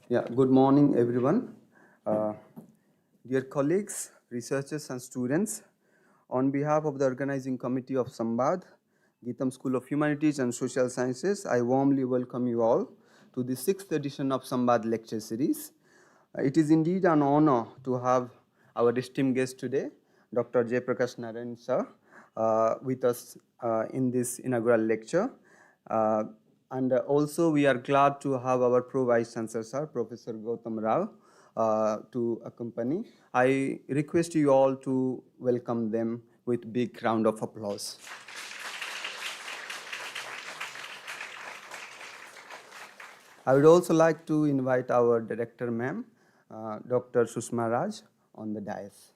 Yeah, good morning, everyone. Uh, Dear colleagues, researchers, and students, on behalf of the organizing committee of SAMVAAD, Geetam School of Humanities and Social Sciences, I warmly welcome you all to the 6th edition of SAMVAAD lecture series. It is indeed an honor to have our esteemed guest today, Dr. Jayaprakash Narayan sir, with us in this inaugural lecture. Uh, and also we are glad to have our Pro-Vice Chancellor, sir, Professor Gautam Rao, to accompany. I request you all to welcome them with big round of applause. I would also like to invite our director, ma'am, Dr. Sushma Raj, on the dais.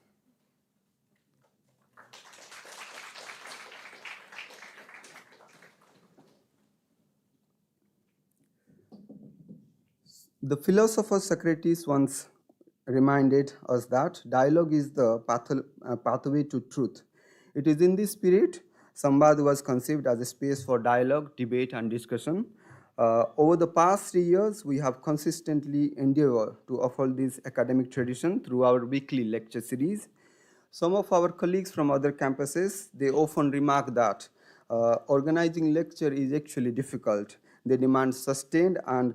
The philosopher Socrates once reminded us that dialogue is the pathway to truth. It is in this spirit Samvad was conceived as a space for dialogue, debate, and discussion. Over the past 3 years, we have consistently endeavored to offer this academic tradition through our weekly lecture series. Some of our colleagues from other campuses, they often remark that organizing lecture is actually difficult. They demand sustained and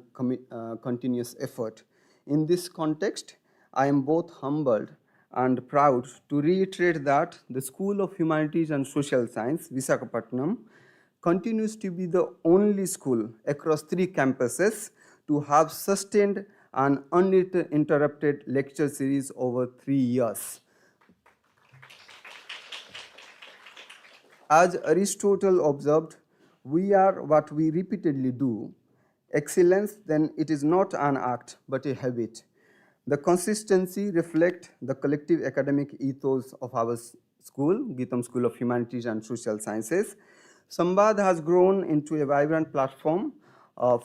continuous effort. In this context, I am both humbled and proud to reiterate that the School of Humanities and Social Science, Visakhapatnam, continues to be the only school across 3 campuses to have sustained and uninterrupted lecture series over 3 years. As Aristotle observed, we are what we repeatedly do. Excellence, then, it is not an act, but a habit. The consistency reflects the collective academic ethos of our school, Geetam School of Humanities and Social Sciences. SAMVAAD has grown into a vibrant platform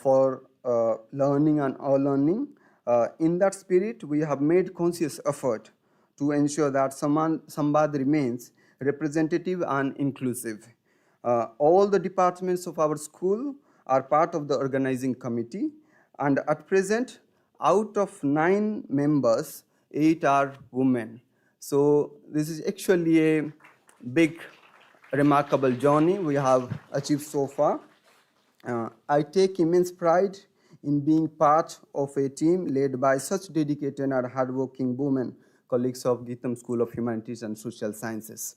for learning and learning. In that spirit, we have made conscious effort to ensure that SAMVAAD remains representative and inclusive. All the departments of our school are part of the organizing committee, and at present, out of 9 members, 8 are women. So this is actually a big, remarkable journey we have achieved so far. I take immense pride in being part of a team led by such dedicated and hardworking women, colleagues of Geetam School of Humanities and Social Sciences.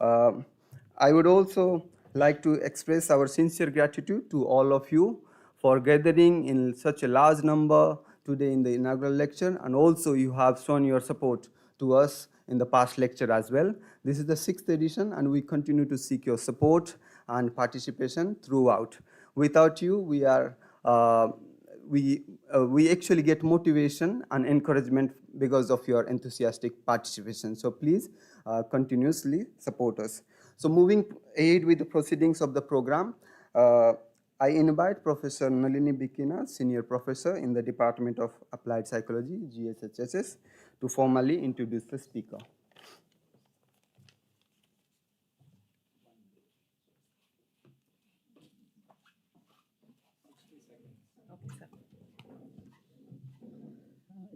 I would also like to express our sincere gratitude to all of you for gathering in such a large number today in the inaugural lecture, and also you have shown your support to us in the past lecture as well. This is the 6th edition, and we continue to seek your support and participation throughout. Without you, we actually get motivation and encouragement because of your enthusiastic participation. So please continuously support us. So moving ahead with the proceedings of the program, I invite Professor Nalini Bikina, Senior Professor in the Department of Applied Psychology, GSHSS, to formally introduce the speaker.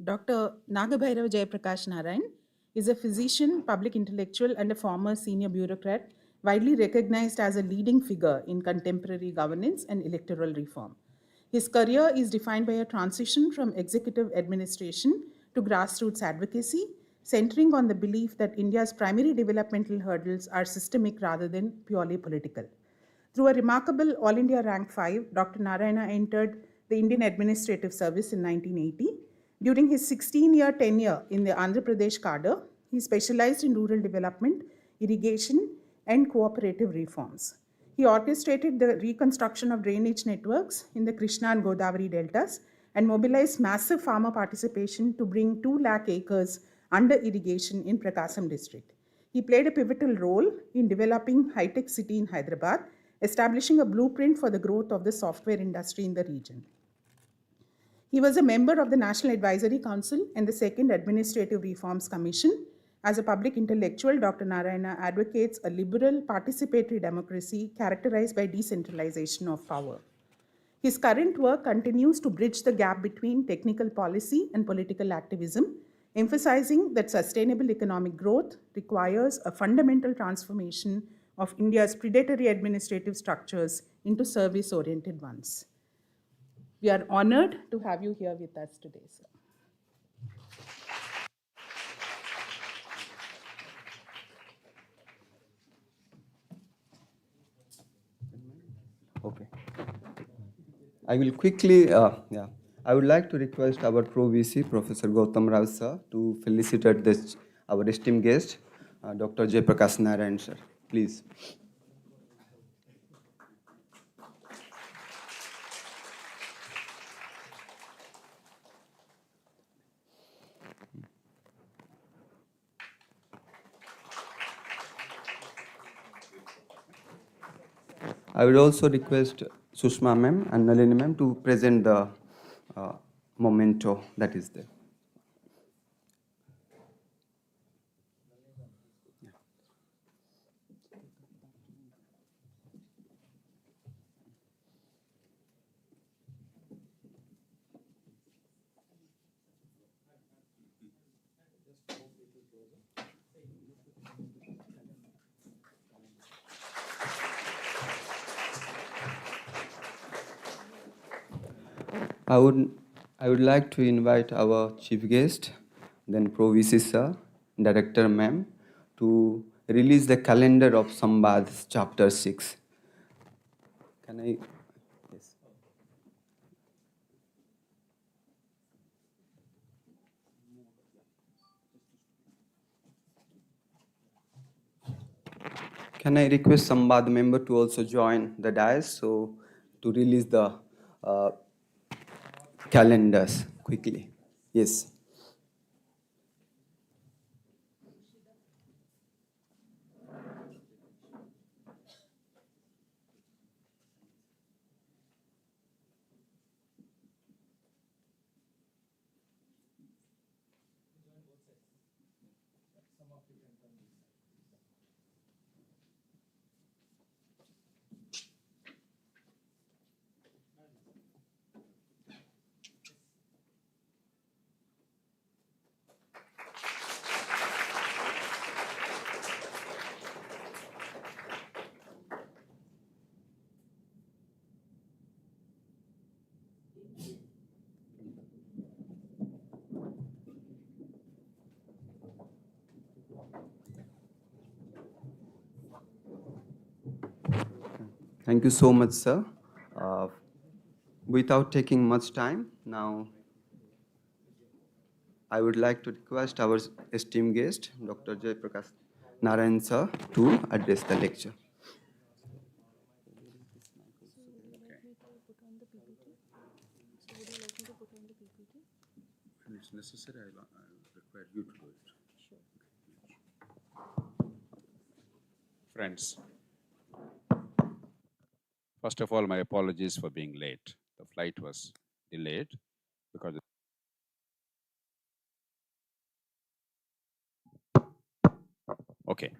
Dr. Nagabhairav Jayaprakash Narayan is a physician, public intellectual, and a former senior bureaucrat, widely recognized as a leading figure in contemporary governance and electoral reform. His career is defined by a transition from executive administration to grassroots advocacy, centering on the belief that India's primary developmental hurdles are systemic rather than purely political. Through a remarkable All India Rank 5, Dr. Narayana entered the Indian Administrative Service in 1980. During his 16-year tenure in the Andhra Pradesh cadre, he specialized in rural development, irrigation, and cooperative reforms. He orchestrated the reconstruction of drainage networks in the Krishna and Godavari deltas and mobilized massive farmer participation to bring 2 lakh acres under irrigation in Prakasam district. He played a pivotal role in developing high-tech city in Hyderabad, establishing a blueprint for the growth of the software industry in the region. He was a member of the National Advisory Council and the Second Administrative Reforms Commission. As a public intellectual, Dr. Narayana advocates a liberal participatory democracy characterized by decentralization of power. His current work continues to bridge the gap between technical policy and political activism, emphasizing that sustainable economic growth requires a fundamental transformation of India's predatory administrative structures into service-oriented ones. We are honored to have you here with us today, sir. Okay. I will quickly, I would like to request our Pro VC, Professor Gautam Rao sir, to felicitate this, our esteemed guest, Dr. Jayaprakash Narayan sir. Please. I would also request Sushma ma'am and Nalini ma'am to present the memento that is there. I would like to invite our chief guest, then Pro VC sir, Director ma'am, to release the calendar of SAMVAAD chapter 6. Can I? Yes. Can I request SAMVAAD member to also join the dais so to release the calendars quickly? Yes. Thank you so much, sir. Without taking much time, now I would like to request our esteemed guest, Dr. Jayaprakash Narayan, sir, to address the lecture. When it's necessary, I'll require you to do it. Friends, first of all, my apologies for being late. The flight was delayed because okay.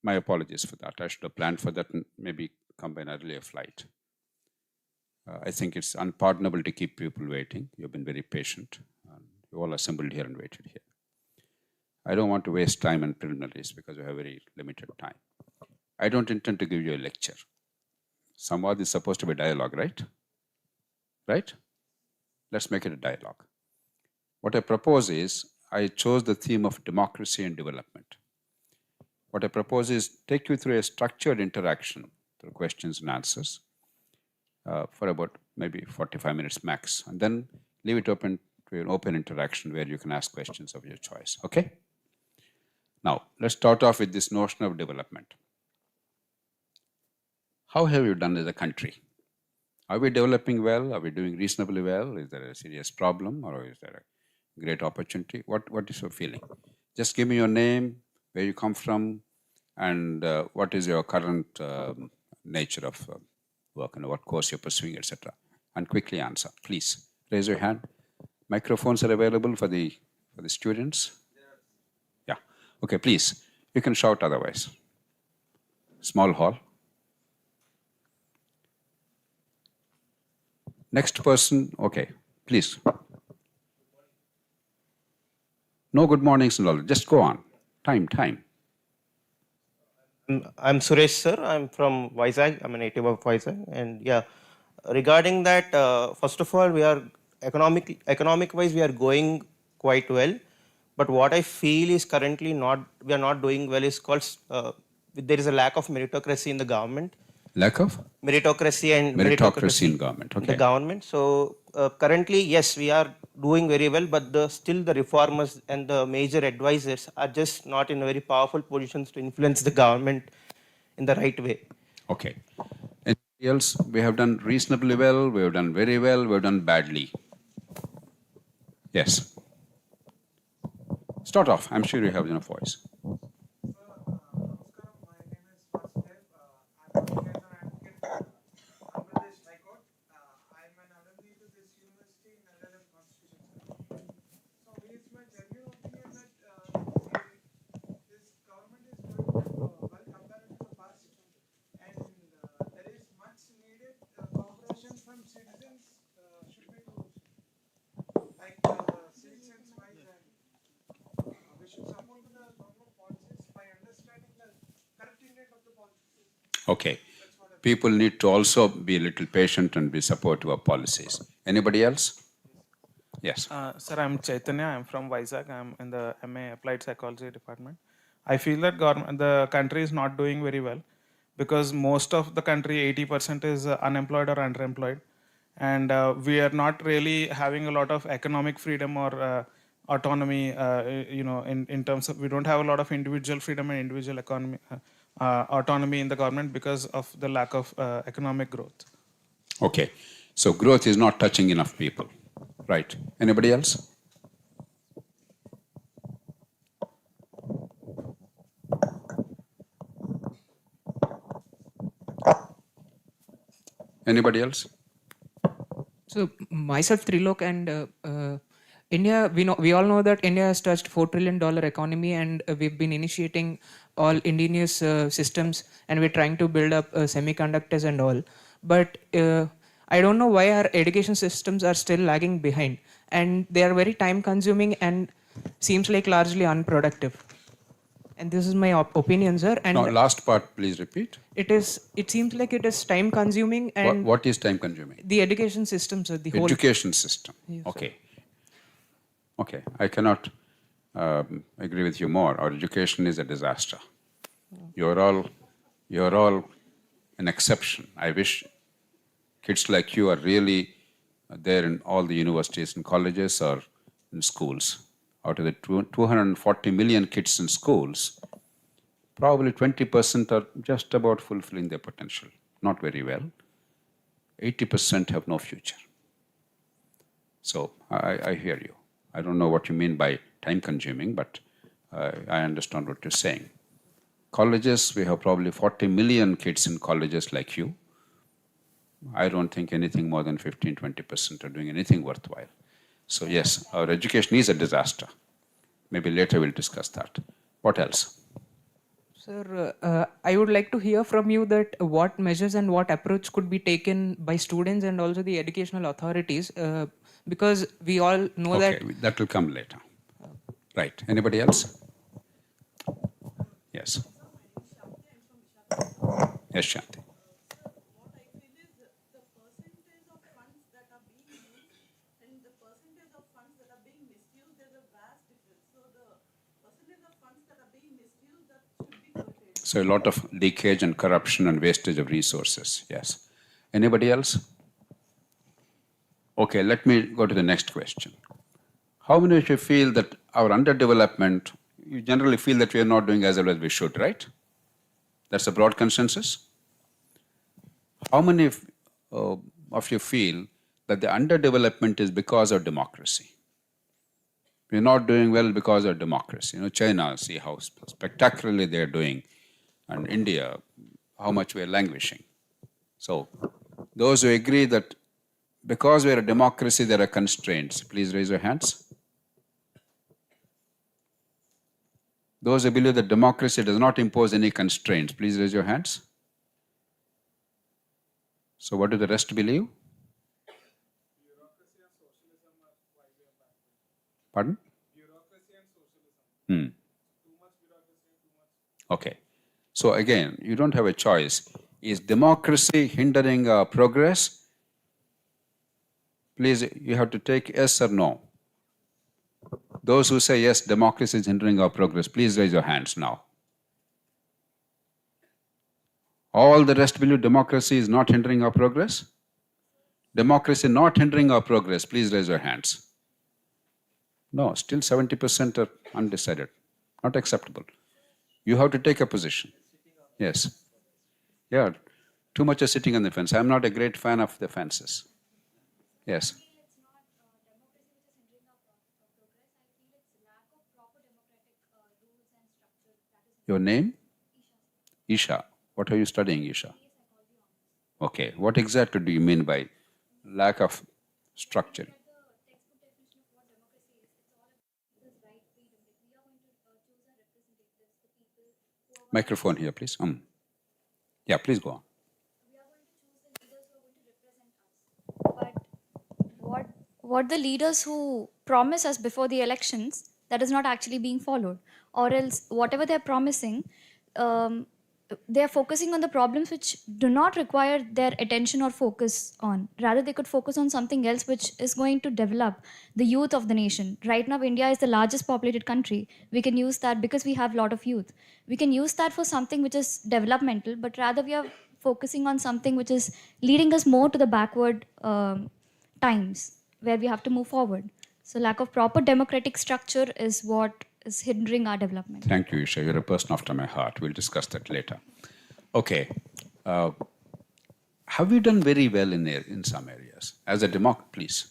My apologies for that. I should have planned for that and maybe come by an earlier flight. I think it's unpardonable to keep people waiting. You've been very patient. You all assembled here and waited here. I don't want to waste time on preliminaries because we have very limited time. I don't intend to give you a lecture. SAMVAAD is supposed to be dialogue, right? Right? Let's make it a dialogue. What I propose is, I chose the theme of democracy and development. What I propose is take you through a structured interaction through questions and answers for about maybe 45 minutes max, and then leave it open to an open interaction where you can ask questions of your choice, okay? Now, let's start off with this notion of development. How have you done as a country? Are we developing well? Are we doing reasonably well? Is there a serious problem or is there a great opportunity? What is your feeling? Just give me your name, where you come from, and what is your current nature of work and what course you're pursuing, etc. And quickly answer, please. Raise your hand. Microphones are available for the students. Yeah. Okay, please. You can shout otherwise. Small hall. Next person, okay, please. No good mornings and all. Just go on. Time. I'm Suresh, sir. I'm from Vizag. I'm a native of Vizag. And yeah, regarding that, first of all, we are economic wise, we are going quite well. But what I feel is currently we are not doing well is called, there is a lack of meritocracy in the government. Lack of? Meritocracy Meritocracy in government, in the okay. government. So currently, yes, we are doing very well, but still the reformers and the major advisors are just not in very powerful positions to influence the government in the right way. Okay. Anybody else? We have done reasonably well, we have done very well, we have done badly. Yes. Start off. I'm sure you have enough voice. Okay. People need to also be a little patient and be supportive of policies. Anybody else? Yes. Sir, I'm Chaitanya. I'm from Vizag. I'm in the MA Applied Psychology department. I feel that the country is not doing very well because most of the country, 80% is unemployed or underemployed. And we are not really having a lot of economic freedom or autonomy, in terms of, we don't have a lot of individual freedom and individual autonomy in the government because of the lack of economic growth. Okay. So growth is not touching enough people. Right. Anybody else? Anybody else? So myself, Trilok, and India, we all know that India has touched $4 trillion economy, and we've been initiating all indigenous systems, and we're trying to build up semiconductors and all. But I don't know why our education systems are still lagging behind, and they are very time consuming and seems like largely unproductive. And this is my opinion, sir. And No, last part, please repeat. it seems like it is time consuming, and What is time consuming? the education system, sir, the whole Education system. Yes, Okay. Okay. I cannot agree with you more. Our education is a disaster. You're all an exception. I wish kids like you are really there in all the universities and colleges or in schools. Out of the 240 million kids in schools, probably 20% are just about fulfilling their potential. Not very well. 80% have no future. So I hear you. I don't know what you mean by time consuming, but I understand what you're saying. Colleges, we have probably 40 million kids in colleges like you. I don't think anything more than 15, 20% are doing anything worthwhile. So yes, our education is a disaster. Maybe later we'll discuss that. What else? Sir, I would like to hear from you that what measures and what approach could be taken by students and also the educational authorities, because we all know that... Okay, that will come later. Right. Anybody else? Yes. Yes, Shanti. So a lot of leakage and corruption and wastage of resources. Yes. Anybody else? Okay, let me go to the next question. How many of you feel that our underdevelopment, you generally feel that we are not doing as well as we should, right? That's a broad consensus. How many of you feel that the underdevelopment is because of democracy? We're not doing well because of democracy. You know, China, see how spectacularly they're doing, and India, how much we're languishing. So, those who agree that because we're a democracy, there are constraints, please raise your hands. Those who believe that democracy does not impose any constraints, please raise your hands. So, what do the rest believe? Pardon? Hmm. Okay. So again, you don't have a choice. Is democracy hindering our progress? Please, you have to take yes or no. Those who say yes, democracy is hindering our progress, please raise your hands now. All the rest believe democracy is not hindering our progress? Democracy not hindering our progress, please raise your hands. No, still 70% are undecided. Not acceptable. You have to take a position. Yes. Yeah, too much is sitting on the fence. I'm not a great fan of the fences. Yes. Your name? Isha. What are you studying, Isha? Okay. What exactly do you mean by lack of structure? Microphone here, please. Yeah, please go on. But what the leaders who promise us before the elections, that is not actually being followed, or else whatever they're promising, they're focusing on the problems which do not require their attention or focus on. Rather, they could focus on something else which is going to develop the youth of the nation. Right now, India is the largest populated country. We can use that because we have a lot of youth. We can use that for something which is developmental, but rather we are focusing on something which is leading us more to the backward times where we have to move forward. So lack of proper democratic structure is what is hindering our development. Thank you, Isha. You're a person after my heart. We'll discuss that later. Okay. Have we done very well in some areas? As a democrat, please.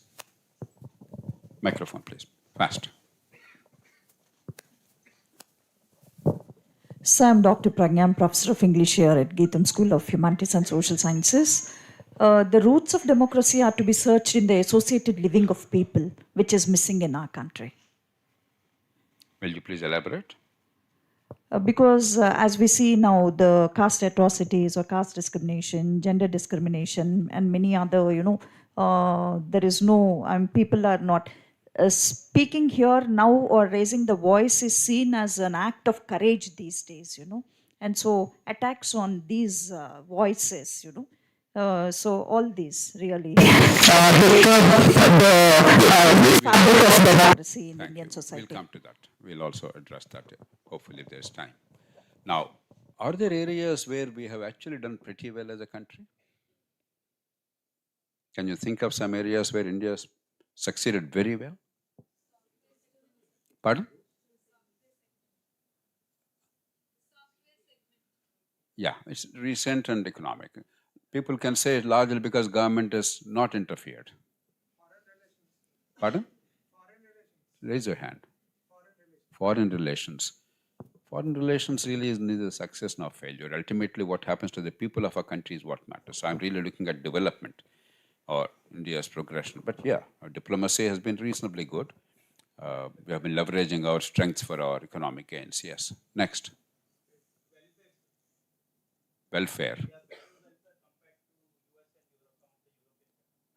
Microphone, please. Fast. So I'm Dr. Pragya, I'm Professor of English here at Geetham School of Humanities and Social Sciences. The roots of democracy are to be searched in the associated living of people, which is missing in our country. Will you please elaborate? Because as we see now, the caste atrocities or caste discrimination, gender discrimination, and many other, there is no, people are not speaking here now or raising the voice is seen as an act of courage these days, And so attacks on these voices, so all these really fabric of democracy in Indian society. We'll come to that. We'll also address that, hopefully, if there's time. Now, are there areas where we have actually done pretty well as a country? Can you think of some areas where India has succeeded very well? Pardon? Yeah, it's recent and economic. People can say it largely because government has not interfered. Pardon? Raise your hand. Foreign relations. Foreign relations really is neither success nor failure. Ultimately, what happens to the people of a country is what matters. So I'm really looking at development or India's progression. But yeah, our diplomacy has been reasonably good. We have been leveraging our strengths for our economic gains. Yes. Next. Welfare.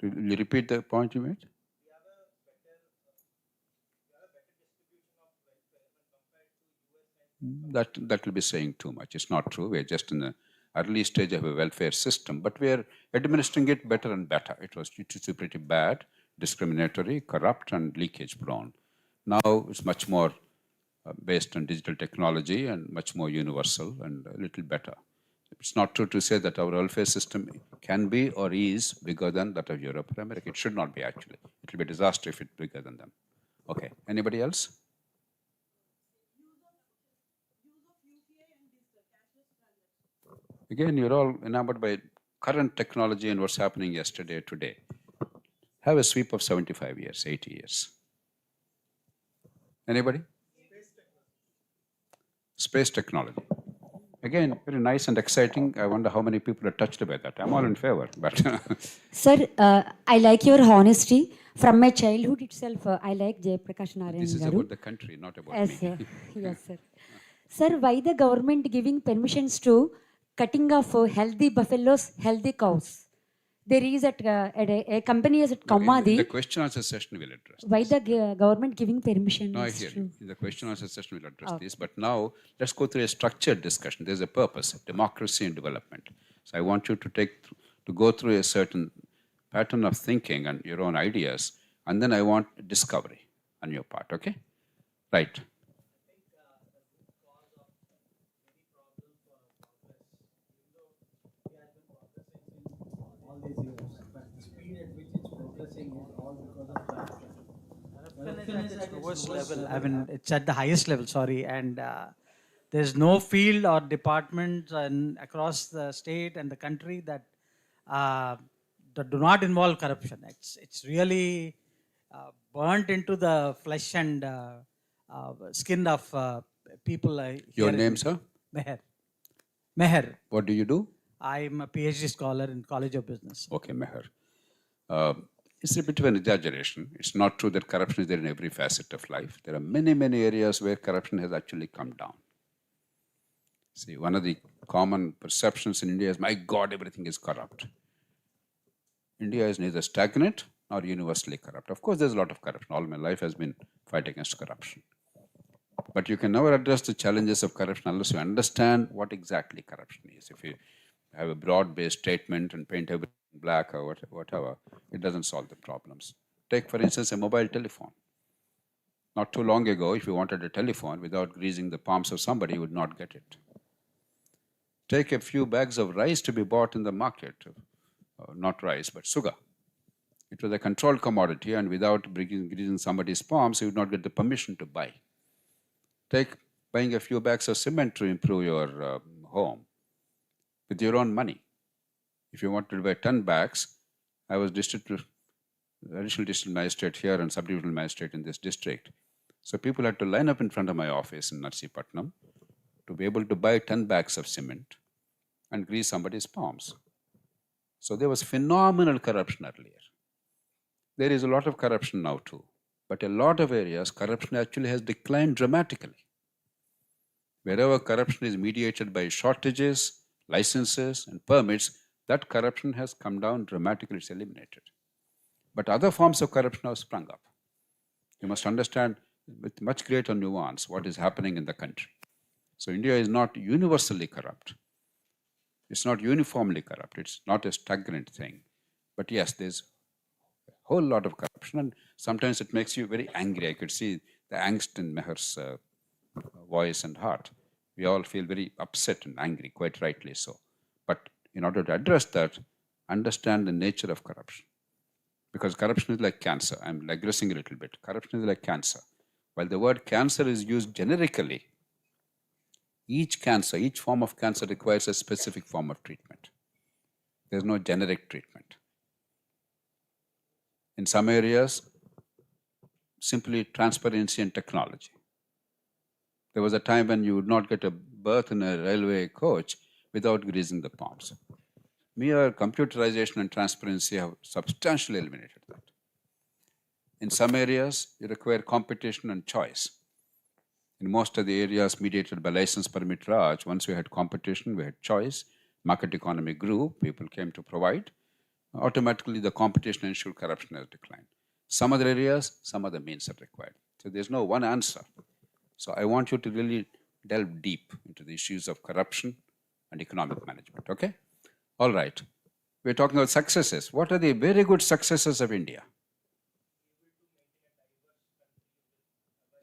Will you repeat the point you made? That will be saying too much. It's not true. We're just in the early stage of a welfare system, but we're administering it better and better. It was pretty bad, discriminatory, corrupt, and leakage prone. Now it's much more based on digital technology and much more universal and a little better. It's not true to say that our welfare system can be or is bigger than that of Europe or America. It should not be, actually. It will be a disaster if it's bigger than them. Okay. Anybody else? Again, you're all enamored by current technology and what's happening yesterday, today. Have a sweep of 75 years, 80 years. Anybody? Space technology. Again, very nice and exciting. I wonder how many people are touched by that. I'm all in favor, but... Sir, I like your honesty. From my childhood itself, I like Jayaprakash Narayan. This is about the country, not about me. Sir. Yes, sir. Sir, why the government giving permissions to cutting of healthy buffaloes, healthy cows? there is at a company is at No, in Kaumadi. the question answer session we'll address Why this. the government giving permission? No, I is hear true. you. In the question answer session we'll address this. But now let's go through a structured discussion. There's a purpose, democracy and development. So I want you to go through a certain pattern of thinking and your own ideas, and then I want discovery on your part, okay? Right. all these years, but the speed at which it's progressing is all because of corruption. Corruption is at its lowest level. I mean, it's at the highest level, sorry, and there's no field or department across the state and the country that do not involve corruption. It's really burnt into the flesh and skin of people. Your here name, in sir? Meher. Meher. What do you do? I'm a PhD scholar in College of Business. Okay, Meher. It's a bit of an exaggeration. It's not true that corruption is there in every facet of life. There are many, many areas where corruption has actually come down. See, one of the common perceptions in India is, my God, everything is corrupt. India is neither stagnant nor universally corrupt. Of course, there's a lot of corruption. All my life has been fight against corruption. But you can never address the challenges of corruption unless you understand what exactly corruption is. If you have a broad-based statement and paint everything black or whatever, it doesn't solve the problems. Take, for instance, a mobile telephone. Not too long ago, if you wanted a telephone without greasing the palms of somebody, you would not get it. Take a few bags of rice to be bought in the market, not rice, but sugar. It was a controlled commodity, and without greasing somebody's palms, you would not get the permission to buy. Take buying a few bags of cement to improve your home with your own money. If you wanted to buy 10 bags, I was additional district magistrate here and sub-divisional magistrate in this district. So people had to line up in front of my office in Narsipatnam to be able to buy 10 bags of cement and grease somebody's palms. So there was phenomenal corruption earlier. There is a lot of corruption now too. But a lot of areas, corruption actually has declined dramatically. Wherever corruption is mediated by shortages, licenses, and permits, that corruption has come down dramatically, it's eliminated. But other forms of corruption have sprung up. You must understand with much greater nuance what is happening in the country. So India is not universally corrupt. It's not uniformly corrupt. It's not a stagnant thing. But yes, there's a whole lot of corruption, and sometimes it makes you very angry. I could see the angst in Meher's voice and heart. We all feel very upset and angry, quite rightly so. But in order to address that, understand the nature of corruption. Because corruption is like cancer. I'm digressing a little bit. Corruption is like cancer. While the word cancer is used generically, each form of cancer requires a specific form of treatment. There's no generic treatment. In some areas, simply transparency and technology. There was a time when you would not get a berth in a railway coach without greasing the palms. Mere computerization and transparency have substantially eliminated that. In some areas, you require competition and choice. In most of the areas mediated by license permit Raj, once we had competition, we had choice, market economy grew, people came to provide. Automatically, the competition ensured corruption has declined. Some other areas, some other means are required. So there's no one answer. So I want you to really delve deep into the issues of corruption and economic management, okay? All right. We're talking about successes. What are the very good successes of India?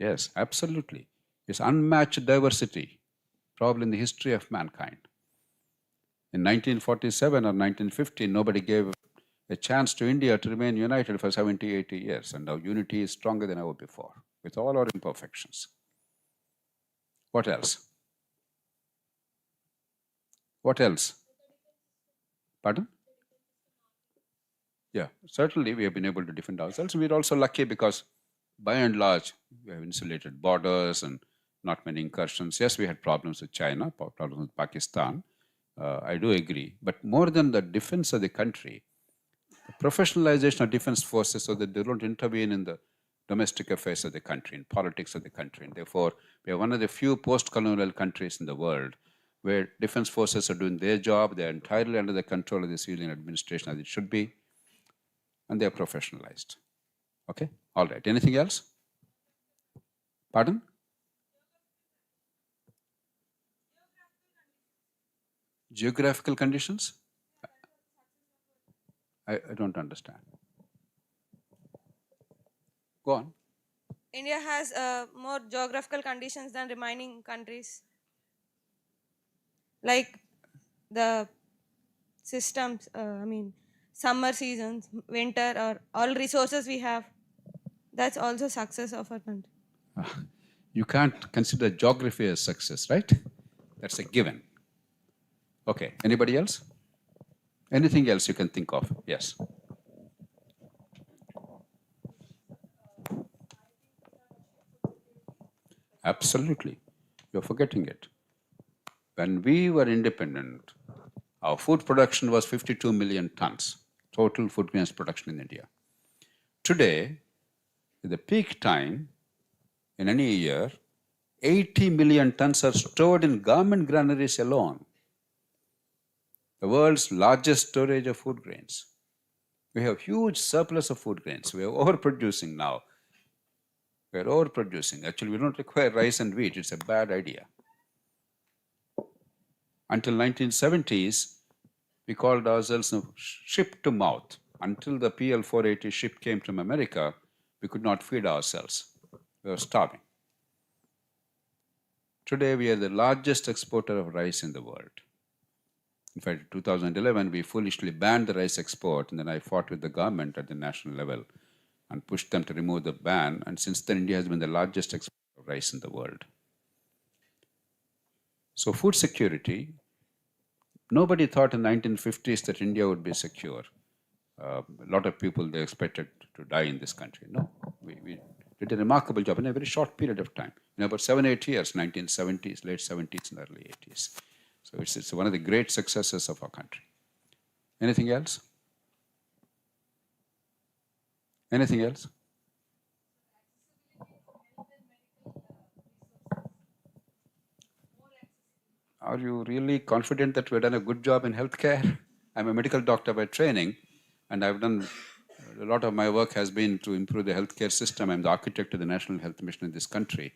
Yes, absolutely. It's unmatched diversity, probably in the history of mankind. In 1947 or 1950, nobody gave a chance to India to remain united for 70, 80 years. And now unity is stronger than ever before, with all our imperfections. What else? What else? Pardon? Yeah, certainly we have been able to defend ourselves. We're also lucky because, by and large, we have insulated borders and not many incursions. Yes, we had problems with China, problems with Pakistan. I do agree. But more than the defense of the country, the professionalization of defense forces so that they don't intervene in the domestic affairs of the country, in politics of the country. And therefore, we are one of the few post-colonial countries in the world where defense forces are doing their job, they're entirely under the control of the civilian administration as it should be, and they're professionalized. Okay? All right. Anything else? Pardon? Geographical conditions? I don't understand. Go on. India has more geographical conditions than remaining countries. Like the systems, summer seasons, winter, or all resources we have. That's also success of our country. You can't consider geography as success, right? That's a given. Okay. Anybody else? Anything else you can think of? Yes. Absolutely. You're forgetting it. When we were independent, our food production was 52 million tons, total food grains production in India. Today, at the peak time, in any year, 80 million tons are stored in government granaries alone. The world's largest storage of food grains. We have huge surplus of food grains. We are overproducing now. We are overproducing. Actually, we don't require rice and wheat. It's a bad idea. Until 1970s, we called ourselves ship to mouth. Until the PL 480 ship came from America, we could not feed ourselves. We were starving. Today, we are the largest exporter of rice in the world. In fact, in 2011, we foolishly banned the rice export, and then I fought with the government at the national level and pushed them to remove the ban. And since then, India has been the largest exporter of rice in the world. So food security, nobody thought in the 1950s that India would be secure. A lot of people, they expected to die in this country. No, we did a remarkable job in a very short period of time. In about 7-8 years, 1970s, late 70s and early 80s. So it's one of the great successes of our country. Anything else? Anything else? Are you really confident that we've done a good job in healthcare? I'm a medical doctor by training, and I've done a lot of my work has been to improve the healthcare system. I'm the architect of the National Health Mission in this country.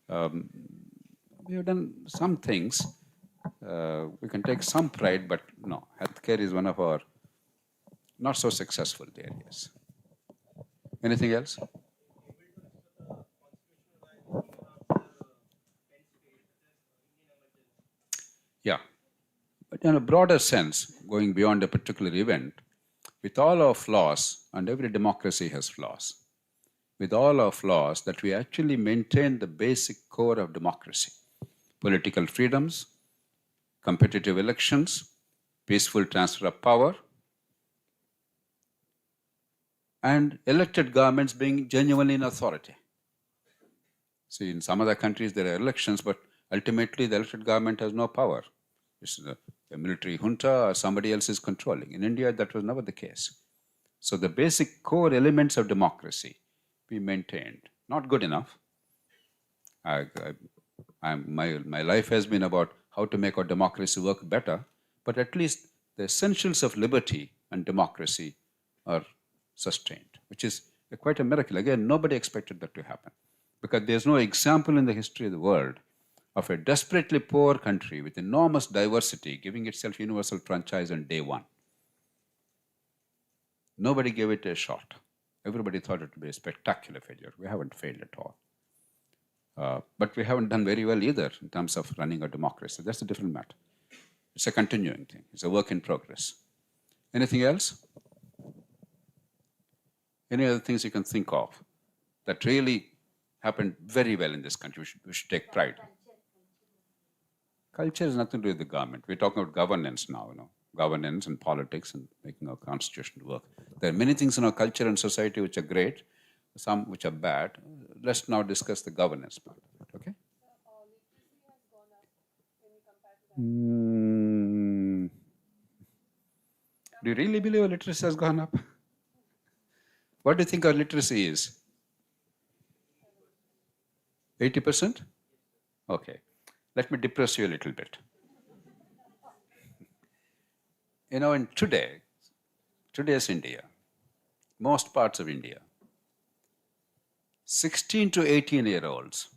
We have done some things. We can take some pride, but no, healthcare is one of our not so successful areas. Anything else? Yeah. But in a broader sense, going beyond a particular event, with all our flaws, and every democracy has flaws, with all our flaws, that we actually maintain the basic core of democracy. Political freedoms, competitive elections, peaceful transfer of power, and elected governments being genuinely in authority. See, in some other countries there are elections, but ultimately the elected government has no power. It's a military junta or somebody else is controlling. In India, that was never the case. So the basic core elements of democracy we maintained. Not good enough. My life has been about how to make our democracy work better, but at least the essentials of liberty and democracy are sustained, which is quite a miracle. Again, nobody expected that to happen, because there's no example in the history of the world of a desperately poor country with enormous diversity giving itself universal franchise on day one. Nobody gave it a shot. Everybody thought it would be a spectacular failure. We haven't failed at all. But we haven't done very well either in terms of running a democracy. That's a different matter. It's a continuing thing. It's a work in progress. Anything else? Any other things you can think of that really happened very well in this country? We should take pride. Culture has nothing to do with the government. We're talking about governance now, governance and politics and making our constitution work. There are many things in our culture and society which are great, some which are bad. Let's now discuss the governance part of it, okay? Do you really believe our literacy has gone up? What do you think our literacy is? 80%? Okay. Let me depress you a little bit. You know, in today's India, most parts of India, 16 to 18-year-olds,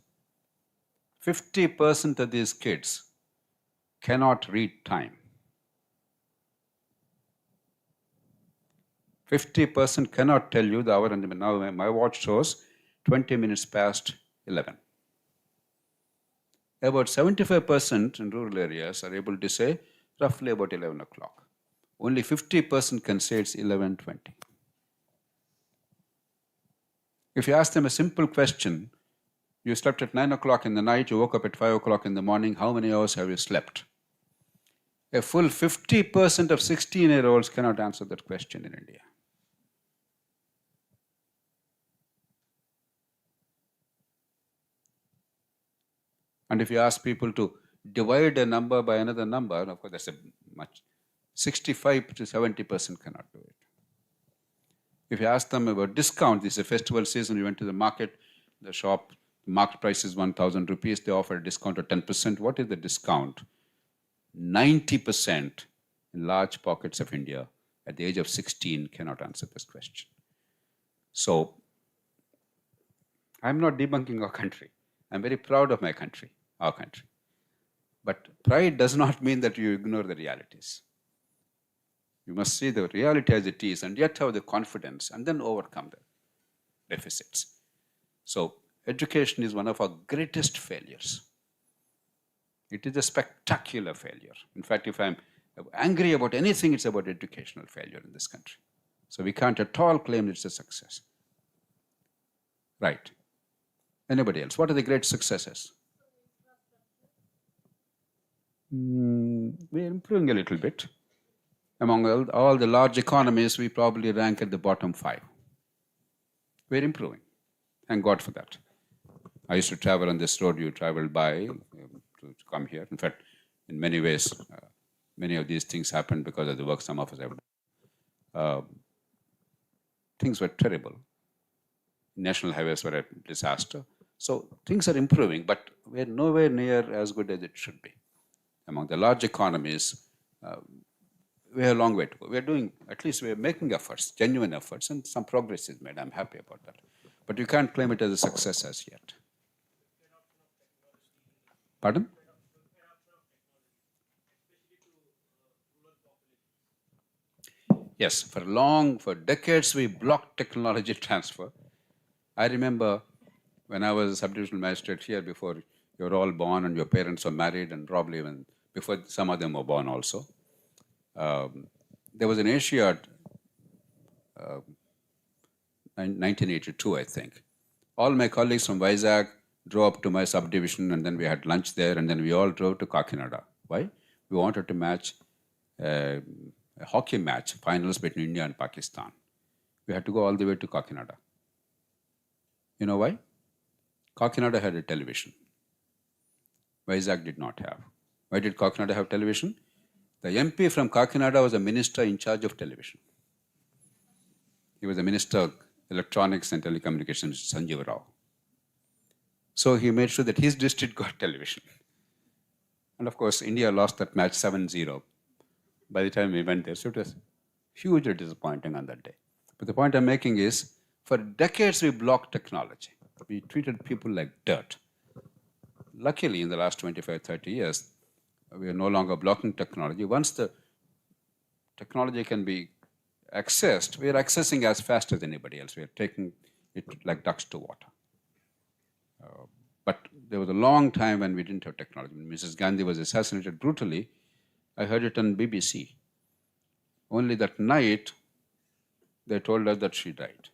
50% of these kids cannot read time. 50% cannot tell you the hour, and now my watch shows 20 minutes past 11. About 75% in rural areas are able to say roughly about 11 o'clock. Only 50% can say it's 11:20. If you ask them a simple question, you slept at 9 o'clock in the night, you woke up at 5 o'clock in the morning, how many hours have you slept? A full 50% of 16-year-olds cannot answer that question in India. And if you ask people to divide a number by another number, of course, that's a much, 65 to 70% cannot do it. If you ask them about discount, this is a festival season, you went to the market, the shop, the market price is 1,000 rupees, they offer a discount of 10%. What is the discount? 90% in large pockets of India at the age of 16 cannot answer this question. So, I'm not debunking our country. I'm very proud of my country, our country. But pride does not mean that you ignore the realities. You must see the reality as it is and yet have the confidence and then overcome the deficits. So, education is one of our greatest failures. It is a spectacular failure. In fact, if I'm angry about anything, it's about educational failure in this country. So we can't at all claim it's a success. Right. Anybody else? What are the great successes? We're improving a little bit. Among all the large economies, we probably rank at the bottom 5. We're improving. Thank God for that. I used to travel on this road you traveled by to come here. In fact, in many ways, many of these things happened because of the work some of us have done. Things were terrible. National highways were a disaster. So things are improving, but we're nowhere near as good as it should be. Among the large economies, we have a long way to go. We're doing, at least we're making efforts, genuine efforts, and some progress is made. I'm happy about that. But you can't claim it as a success as yet. Pardon? Yes, for decades we blocked technology transfer. I remember when I was a subdivisional magistrate here, before you were all born and your parents were married, and probably even before some of them were born also. There was an Asiad, 1982, I think. All my colleagues from Vizag drove up to my subdivision, and then we had lunch there, and then we all drove to Kakinada. Why? We wanted to match a hockey match, finals between India and Pakistan. We had to go all the way to Kakinada. You know why? Kakinada had a television. Vizag did not have. Why did Kakinada have television? The MP from Kakinada was a minister in charge of television. He was a minister of electronics and telecommunications, Sanjeev Rao. So he made sure that his district got television. And of course, India lost that match 7-0 by the time we went there. So it was hugely disappointing on that day. But the point I'm making is, for decades we blocked technology. We treated people like dirt. Luckily, in the last 25, 30 years, we are no longer blocking technology. Once the technology can be accessed, we are accessing as fast as anybody else. We are taking it like ducks to water. But there was a long time when we didn't have technology. When Mrs. Gandhi was assassinated brutally, I heard it on BBC. Only that night, they told us that she died.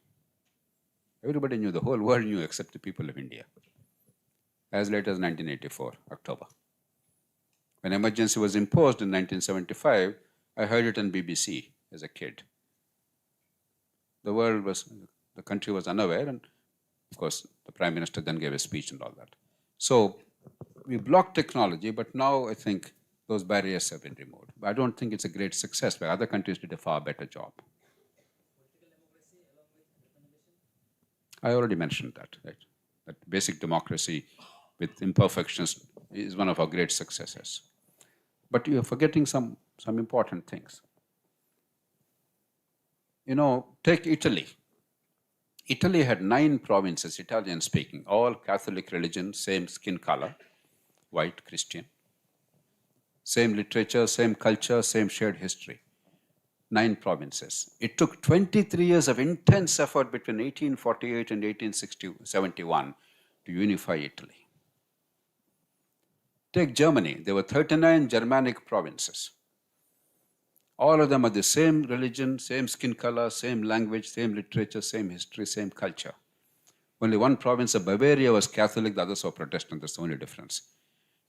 Everybody knew, the whole world knew except the people of India. As late as 1984, October. When emergency was imposed in 1975, I heard it on BBC as a kid. The country was unaware, and of course, the Prime Minister then gave a speech and all that. So we blocked technology, but now I think those barriers have been removed. But I don't think it's a great success, where other countries did a far better job. I already mentioned that, right? That basic democracy with imperfections is one of our great successes. But you're forgetting some important things. Take Italy. Italy had 9 provinces, Italian speaking, all Catholic religion, same skin color, white Christian, same literature, same culture, same shared history. 9 provinces. It took 23 years of intense effort between 1848 and 1871 to unify Italy. Take Germany. There were 39 Germanic provinces. All of them are the same religion, same skin color, same language, same literature, same history, same culture. Only one province of Bavaria was Catholic, the others were Protestant. That's the only difference.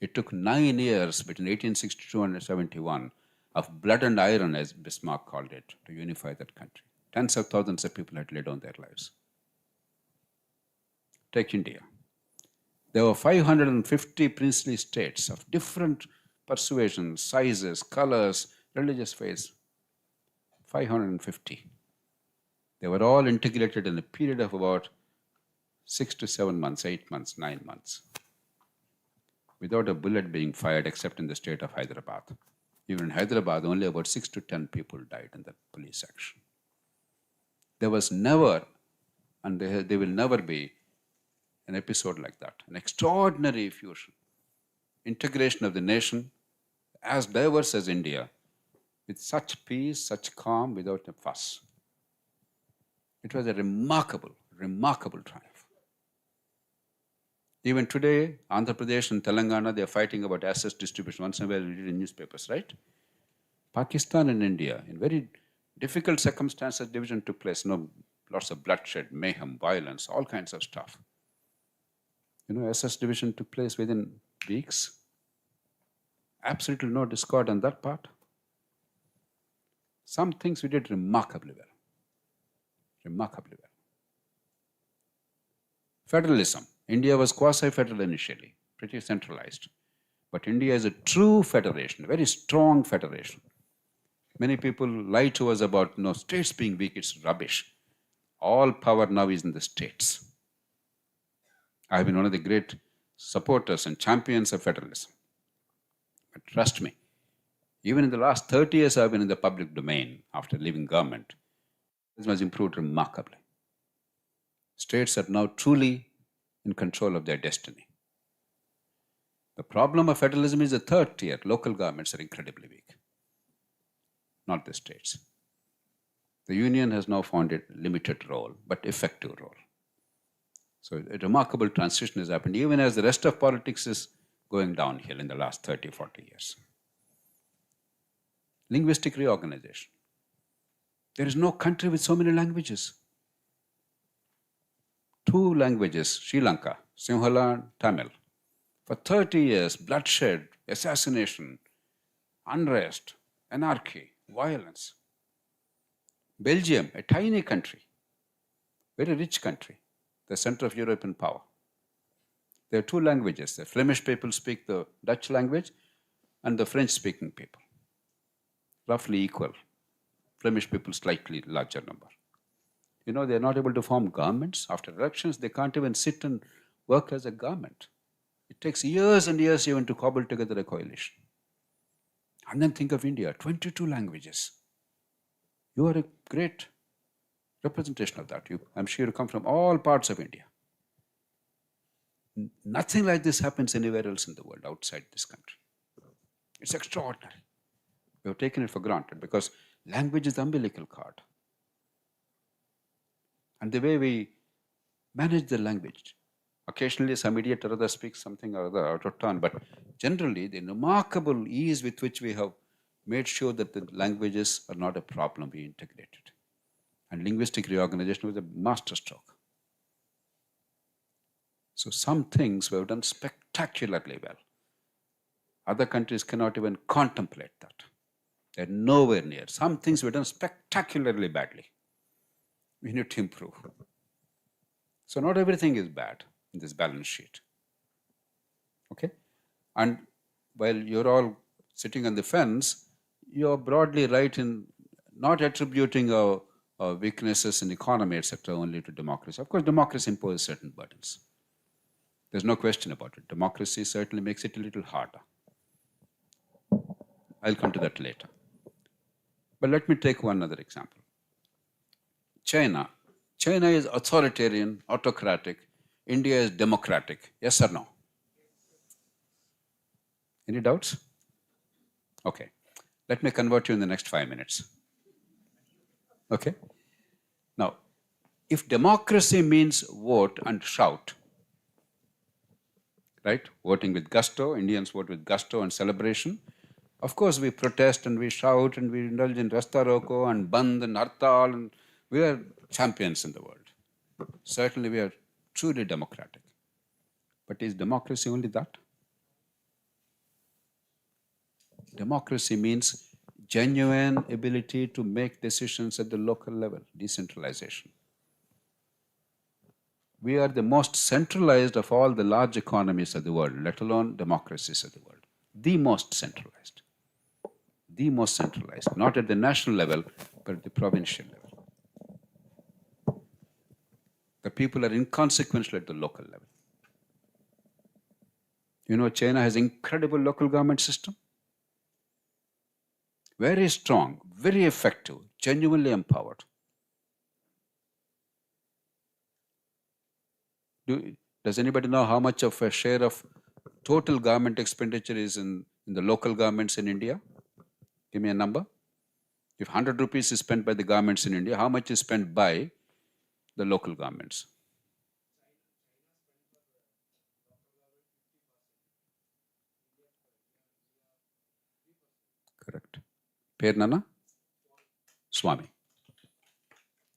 It took 9 years between 1862 and 71 of blood and iron, as Bismarck called it, to unify that country. Tens of thousands of people had laid down their lives. Take India. There were 550 princely states of different persuasions, sizes, colors, religious faiths. 550. They were all integrated in a period of about 6 to 7 months, 8 months, 9 months, without a bullet being fired except in the state of Hyderabad. Even in Hyderabad, only about 6 to 10 people died in that police action. There was never, and there will never be, an episode like that. An extraordinary fusion, integration of the nation as diverse as India, with such peace, such calm, without a fuss. It was a remarkable, remarkable triumph. Even today, Andhra Pradesh and Telangana, they are fighting about assets distribution. Once in a while, we read in newspapers, right? Pakistan and India, in very difficult circumstances, division took place. Lots of bloodshed, mayhem, violence, all kinds of stuff. Assets division took place within weeks. Absolutely no discord on that part. Some things we did remarkably well. Remarkably well. Federalism. India was quasi-federal initially, pretty centralized. But India is a true federation, a very strong federation. Many people lie to us about states being weak. It's rubbish. All power now is in the states. I have been one of the great supporters and champions of federalism. But trust me, even in the last 30 years I've been in the public domain after leaving government, this has improved remarkably. States are now truly in control of their destiny. The problem of federalism is the third tier. Local governments are incredibly weak, not the states. The union has now found a limited role, but effective role. So a remarkable transition has happened, even as the rest of politics is going downhill in the last 30, 40 years. Linguistic reorganization. There is no country with so many languages. 2 languages, Sri Lanka, Sinhala, Tamil. For 30 years, bloodshed, assassination, unrest, anarchy, violence. Belgium, a tiny country, very rich country, the center of European power. There are 2 languages. The Flemish people speak the Dutch language and the French-speaking people. Roughly equal. Flemish people slightly larger number. They're not able to form governments. After elections, they can't even sit and work as a government. It takes years and years even to cobble together a coalition. And then think of India, 22 languages. You are a great representation of that. I'm sure you come from all parts of India. Nothing like this happens anywhere else in the world outside this country. It's extraordinary. We have taken it for granted because language is the umbilical cord. And the way we manage the language, occasionally some idiot or other speaks something or other out of turn, but generally the remarkable ease with which we have made sure that the languages are not a problem, we integrated. And linguistic reorganization was a masterstroke. So some things we have done spectacularly well. Other countries cannot even contemplate that. They're nowhere near. Some things we've done spectacularly badly. We need to improve. So not everything is bad in this balance sheet. Okay? And while you're all sitting on the fence, you're broadly right in not attributing our weaknesses in economy, etc., only to democracy. Of course, democracy imposes certain burdens. There's no question about it. Democracy certainly makes it a little harder. I'll come to that later. But let me take one other example. China. China is authoritarian, autocratic. India is democratic. Yes or no? Any doubts? Okay. Let me convert you in the next 5 minutes. Okay? Now, if democracy means vote and shout, right? Voting with gusto, Indians vote with gusto and celebration. Of course, we protest and we shout and we indulge in Rasta Roko and Band and Hartal, and we are champions in the world. Certainly, we are truly democratic. But is democracy only that? Democracy means genuine ability to make decisions at the local level, decentralization. We are the most centralized of all the large economies of the world, let alone democracies of the world. The most centralized. The most centralized, not at the national level, but at the provincial level. The people are inconsequential at the local level. You know, China has incredible local government system. Very strong, very effective, genuinely empowered. Does anybody know how much of a share of total government expenditure is in the local governments in India? Give me a number. If 100 rupees is spent by the governments in India, how much is spent by the local governments? Correct. Pernana? Swami.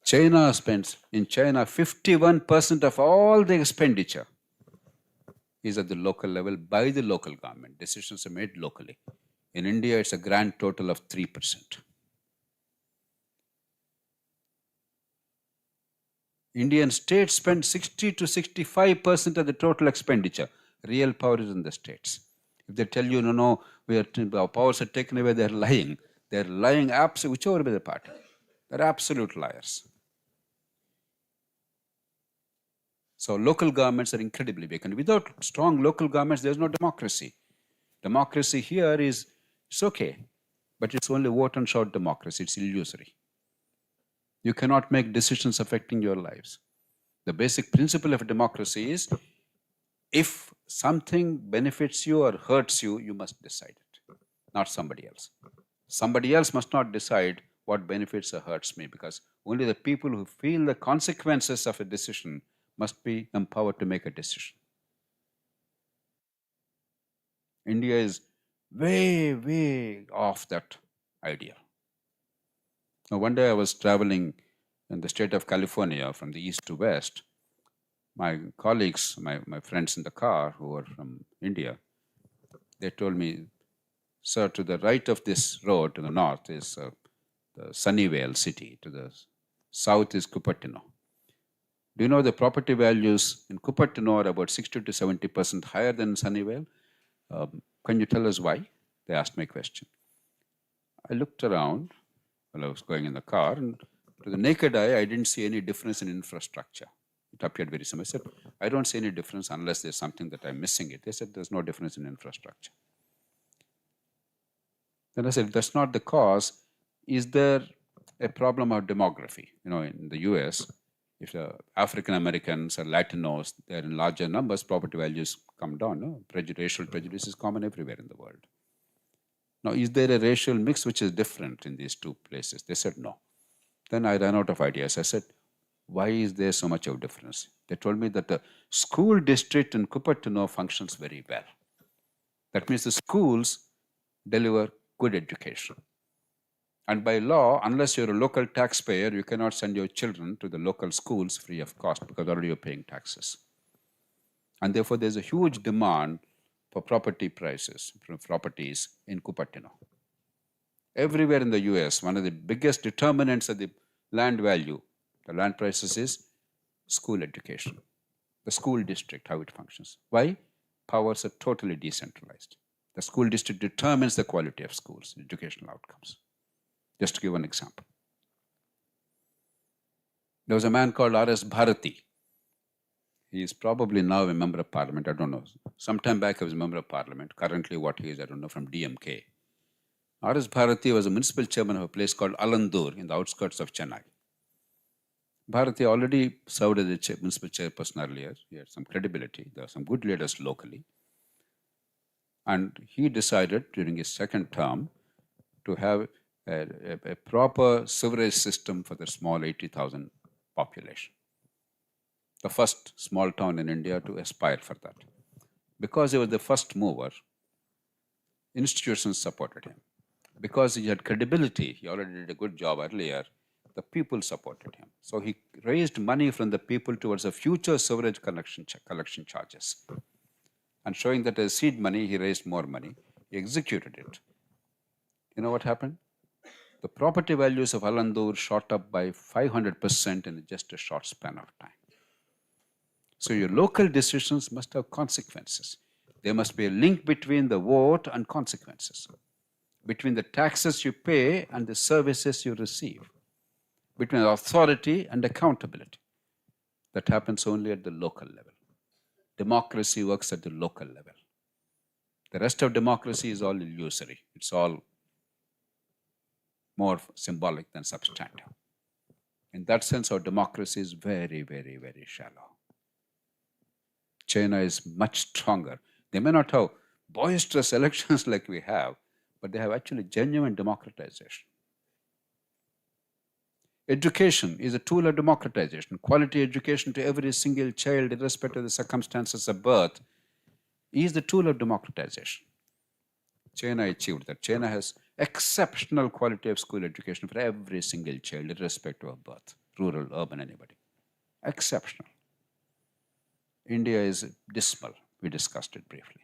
China spends, in China, 51% of all the expenditure is at the local level by the local government. Decisions are made locally. In India, it's a grand total of 3%. Indian states spend 60 to 65% of the total expenditure. Real power is in the states. If they tell you, no, our powers are taken away, they're lying. They're lying absolutely, whichever be the party. They're absolute liars. So local governments are incredibly weak. And without strong local governments, there's no democracy. Democracy here is, it's okay, but it's only vote and shout democracy. It's illusory. You cannot make decisions affecting your lives. The basic principle of democracy is, if something benefits you or hurts you, you must decide it, not somebody else. Somebody else must not decide what benefits or hurts me, because only the people who feel the consequences of a decision must be empowered to make a decision. India is way, way off that idea. Now, one day I was traveling in the state of California from the east to west. My colleagues, my friends in the car who were from India, they told me, sir, to the right of this road to the north is the Sunnyvale city. To the south is Cupertino. Do you know the property values in Cupertino are about 60 to 70% higher than Sunnyvale? Can you tell us why? They asked me a question. I looked around while I was going in the car, and to the naked eye, I didn't see any difference in infrastructure. It appeared very similar. I said, I don't see any difference unless there's something that I'm missing it. They said, there's no difference in infrastructure. Then I said, that's not the cause. Is there a problem of demography? You know, in the US, if African Americans or Latinos, they're in larger numbers, property values come down. No? Racial prejudice is common everywhere in the world. Now, is there a racial mix which is different in these two places? They said no. Then I ran out of ideas. I said, why is there so much of difference? They told me that the school district in Cupertino functions very well. That means the schools deliver good education. And by law, unless you're a local taxpayer, you cannot send your children to the local schools free of cost, because already you're paying taxes. And therefore, there's a huge demand for property prices, for properties in Cupertino. Everywhere in the US, one of the biggest determinants of the land value, the land prices, is school education. The school district, how it functions. Why? Powers are totally decentralized. The school district determines the quality of schools, educational outcomes. Just to give one example. There was a man called R.S. Bharati. He is probably now a member of parliament, I don't know. Sometime back he was a member of parliament. Currently what he is, I don't know, from DMK. R.S. Bharati was a municipal chairman of a place called Alandur in the outskirts of Chennai. Bharati already served as a municipal chairperson earlier. He had some credibility. There are some good leaders locally. And he decided during his second term to have a proper sewerage system for the small 80,000 population. The first small town in India to aspire for that. Because he was the first mover, institutions supported him. Because he had credibility, he already did a good job earlier, the people supported him. So he raised money from the people towards a future sewerage collection charges. And showing that as seed money, he raised more money. He executed it. You know what happened? The property values of Alandur shot up by 500% in just a short span of time. So your local decisions must have consequences. There must be a link between the vote and consequences, between the taxes you pay and the services you receive, between authority and accountability. That happens only at the local level. Democracy works at the local level. The rest of democracy is all illusory. It's all more symbolic than substantive. In that sense, our democracy is very, very, very shallow. China is much stronger. They may not have boisterous elections like we have, but they have actually genuine democratization. Education is a tool of democratization. Quality education to every single child, irrespective of the circumstances of birth, is the tool of democratization. China achieved that. China has exceptional quality of school education for every single child, irrespective of birth, rural, urban, anybody. Exceptional. India is dismal. We discussed it briefly.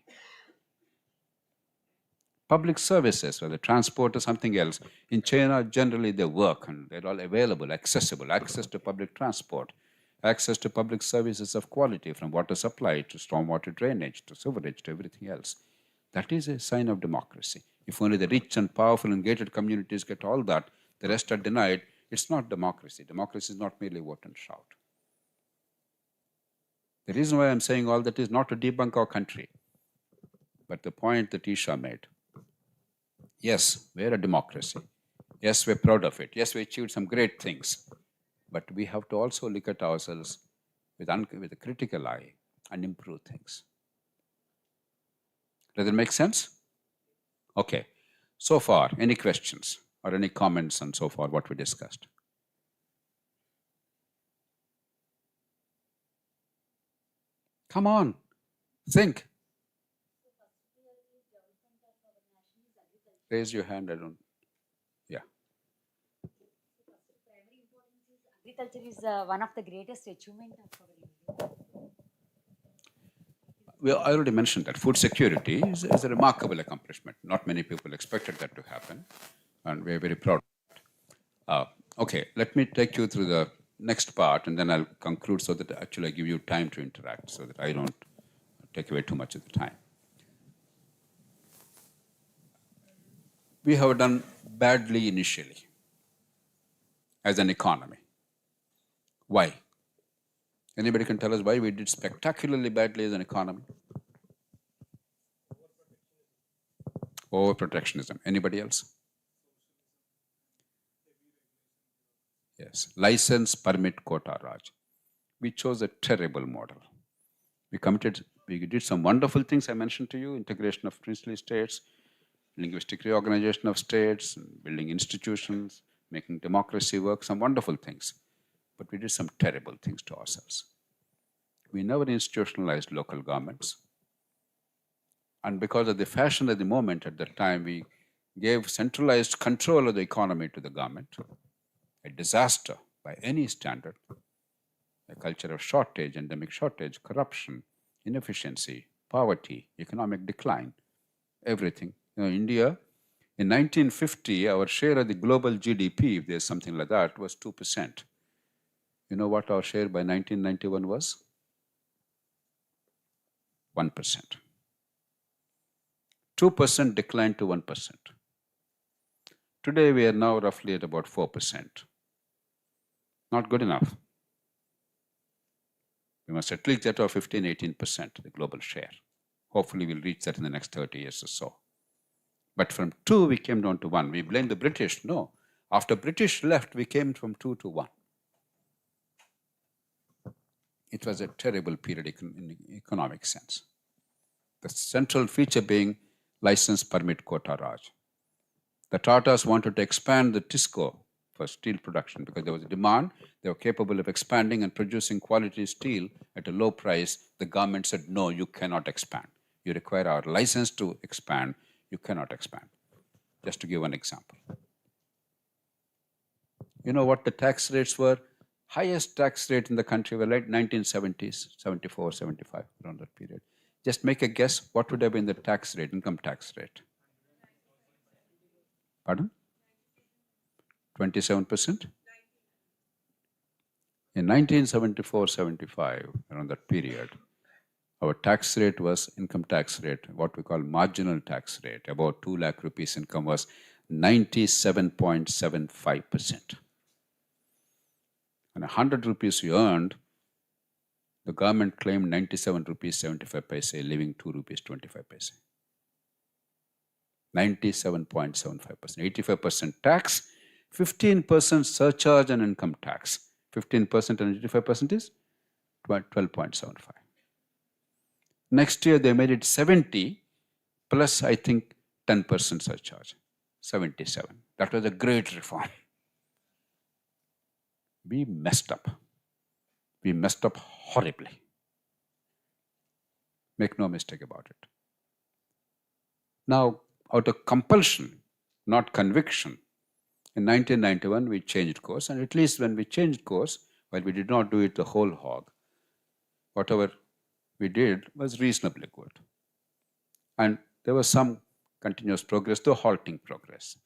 Public services, whether transport or something else, in China, generally they work and they're all available, accessible, access to public transport, access to public services of quality, from water supply to stormwater drainage to sewerage to everything else. That is a sign of democracy. If only the rich and powerful and gated communities get all that, the rest are denied, it's not democracy. Democracy is not merely vote and shout. The reason why I'm saying all that is not to debunk our country, but the point that Isha made. Yes, we're a democracy. Yes, we're proud of it. Yes, we achieved some great things. But we have to also look at ourselves with a critical eye and improve things. Does it make sense? Okay. So far, any questions or any comments on so far what we discussed? Come on, think. Raise your hand, I don't. Yeah. Agriculture is one of the greatest achievements of our India. Well, I already mentioned that food security is a remarkable accomplishment. Not many people expected that to happen, and we're very proud of it. Okay, let me take you through the next part, and then I'll conclude so that actually I give you time to interact, so that I don't take away too much of the time. We have done badly initially as an economy. Why? Anybody can tell us why we did spectacularly badly as an economy? Overprotectionism. Anybody else? Yes. License, permit, quota, Raj. We chose a terrible model. We did some wonderful things I mentioned to you, integration of princely states, linguistic reorganization of states, building institutions, making democracy work, some wonderful things. But we did some terrible things to ourselves. We never institutionalized local governments. And because of the fashion of the moment at that time, we gave centralized control of the economy to the government. A disaster by any standard. A culture of shortage, endemic shortage, corruption, inefficiency, poverty, economic decline, everything. India, in 1950, our share of the global GDP, if there's something like that, was 2%. You know what our share by 1991 was? 1%. 2% declined to 1%. Today, we are now roughly at about 4%. Not good enough. We must at least get our 15-18%, the global share. Hopefully, we'll reach that in the next 30 years or so. But from 2, we came down to 1. We blame the British. No. After British left, we came from 2 to 1. it was a terrible period in economic sense. The central feature being license permit quota Raj. The Tatas wanted to expand the TISCO for steel production because there was a demand. They were capable of expanding and producing quality steel at a low price. The government said, no, you cannot expand. You require our license to expand. You cannot expand. Just to give one example. You know what the tax rates were? Highest tax rate in the country were like 1970s, 74, 75, around that period. Just make a guess, what would have been the tax rate, income tax rate? Pardon? 27%? In 1974-75, around that period, our tax rate was, income tax rate, what we call marginal tax rate, about 2 lakh rupees income was 97.75%. And 100 rupees you earned, the government claimed 97 rupees 75 paise, leaving 2 rupees 25 paise. 97.75%, 85% tax, 15% surcharge and income tax. 15% and 85% is 12.75. Next year they made it 70 plus I think 10% surcharge, 77. That was a great reform. We messed up. We messed up horribly. Make no mistake about it. Now, out of compulsion, not conviction, in 1991 we changed course, and at least when we changed course, while we did not do it the whole hog, whatever we did was reasonably good. And there was some continuous progress, though halting progress.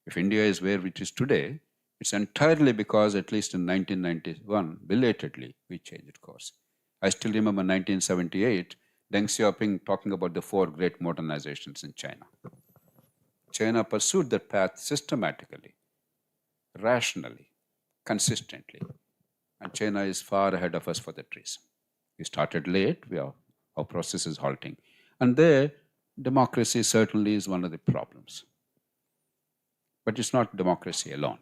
If India is where it is today, it's entirely because, at least in 1991, belatedly, we changed course. I still remember 1978, Deng Xiaoping talking about the 4 great modernizations in China. China pursued that path systematically, rationally, consistently. And China is far ahead of us for that reason. We started late, our process is halting. And there, democracy certainly is one of the problems. But it's not democracy alone.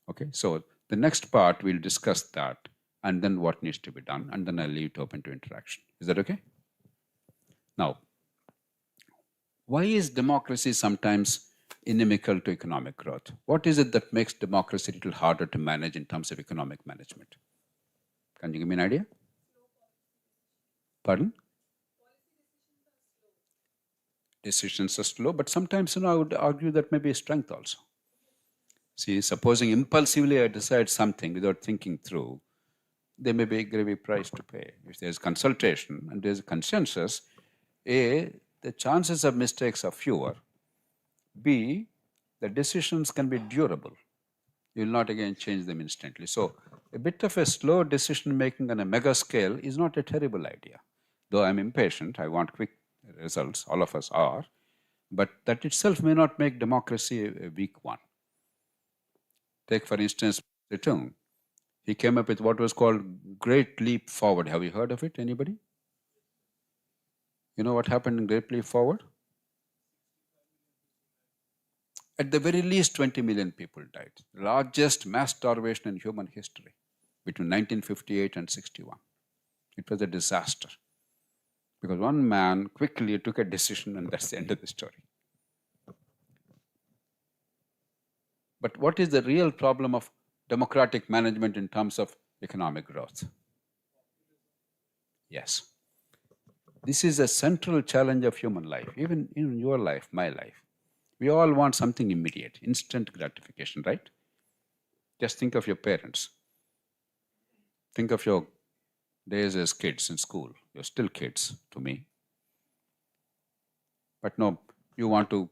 Okay, so the next part we'll discuss that and then what needs to be done, and then I'll leave it open to interaction. Is that okay? Now, why is democracy sometimes inimical to economic growth? What is it that makes democracy a little harder to manage in terms of economic management? Can you give me an idea? Pardon? Decisions are slow, but sometimes I would argue that may be a strength also. See, supposing impulsively I decide something without thinking through, there may be a gravy price to pay. If there's consultation and there's a consensus, A, the chances of mistakes are fewer. B, the decisions can be durable. You will not again change them instantly. So a bit of a slow decision making on a mega scale is not a terrible idea. Though I'm impatient, I want quick results, all of us are, but that itself may not make democracy a weak one. Take, for instance, Zedong. He came up with what was called Great Leap Forward. Have you heard of it, anybody? You know what happened in Great Leap Forward? At the very least, 20 million people died. The largest mass starvation in human history between 1958 and 61. It was a disaster. Because one man quickly took a decision, and that's the end of the story. But what is the real problem of democratic management in terms of economic growth? Yes. This is a central challenge of human life, even in your life, my life. We all want something immediate, instant gratification, right? Just think of your parents. Think of your days as kids in school. You're still kids to me. But no, you want to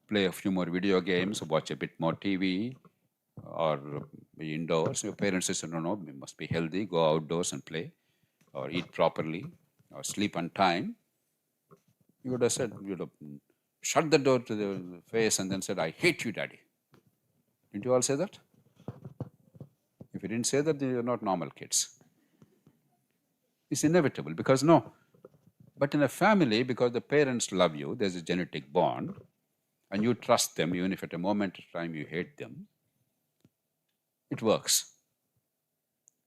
play a few more video games, watch a bit more TV, or be indoors. Your parents say, no, we must be healthy, go outdoors and play, or eat properly, or sleep on time. You would have said, you would have shut the door to the face and then said, I hate you, Daddy. Didn't you all say that? If you didn't say that, then you're not normal kids. It's inevitable because no. But in a family, because the parents love you, there's a genetic bond, and you trust them, even if at a moment of time you hate them, it works.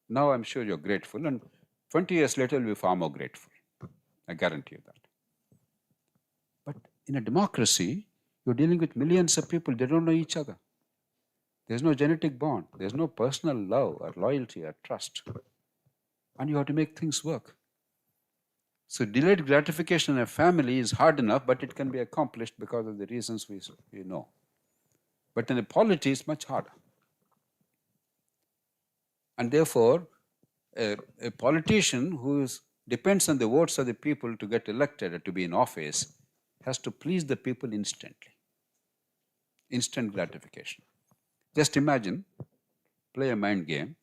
Now I'm sure you're grateful, and 20 years later you'll be far more grateful. I guarantee you that. But in a democracy, you're dealing with millions of people, they don't know each other. There's no genetic bond, there's no personal love or loyalty or trust. And you have to make things work. So delayed gratification in a family is hard enough, but it can be accomplished because of the reasons we know. But in a polity, it's much harder. And therefore, a politician who depends on the votes of the people to get elected or to be in office has to please the people instantly. Instant gratification. Just imagine, play a mind game.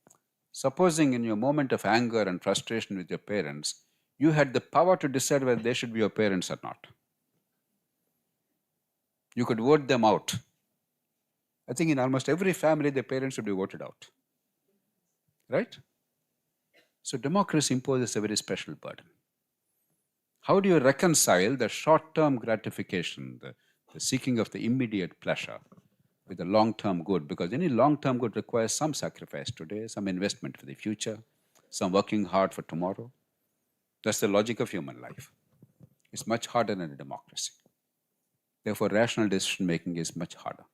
Supposing in your moment of anger and frustration with your parents, you had the power to decide whether they should be your parents or not. You could vote them out. I think in almost every family, the parents should be voted out. Right? So democracy imposes a very special burden. How do you reconcile the short-term gratification, the seeking of the immediate pleasure, with the long-term good? Because any long-term good requires some sacrifice today, some investment for the future, some working hard for tomorrow. That's the logic of human life. It's much harder in a democracy. Therefore, rational decision-making is much harder.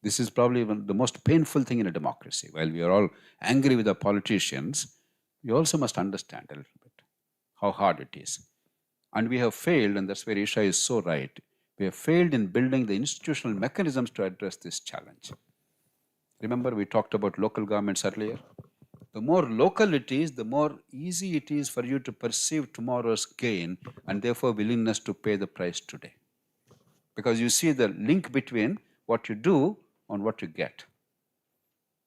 This is probably the most painful thing in a democracy. While we are all angry with the politicians, we also must understand a little bit how hard it is. And we have failed, and that's where Isha is so right, we have failed in building the institutional mechanisms to address this challenge. Remember, we talked about local governments earlier. The more local it is, the more easy it is for you to perceive tomorrow's gain and therefore willingness to pay the price today. Because you see the link between what you do and what you get.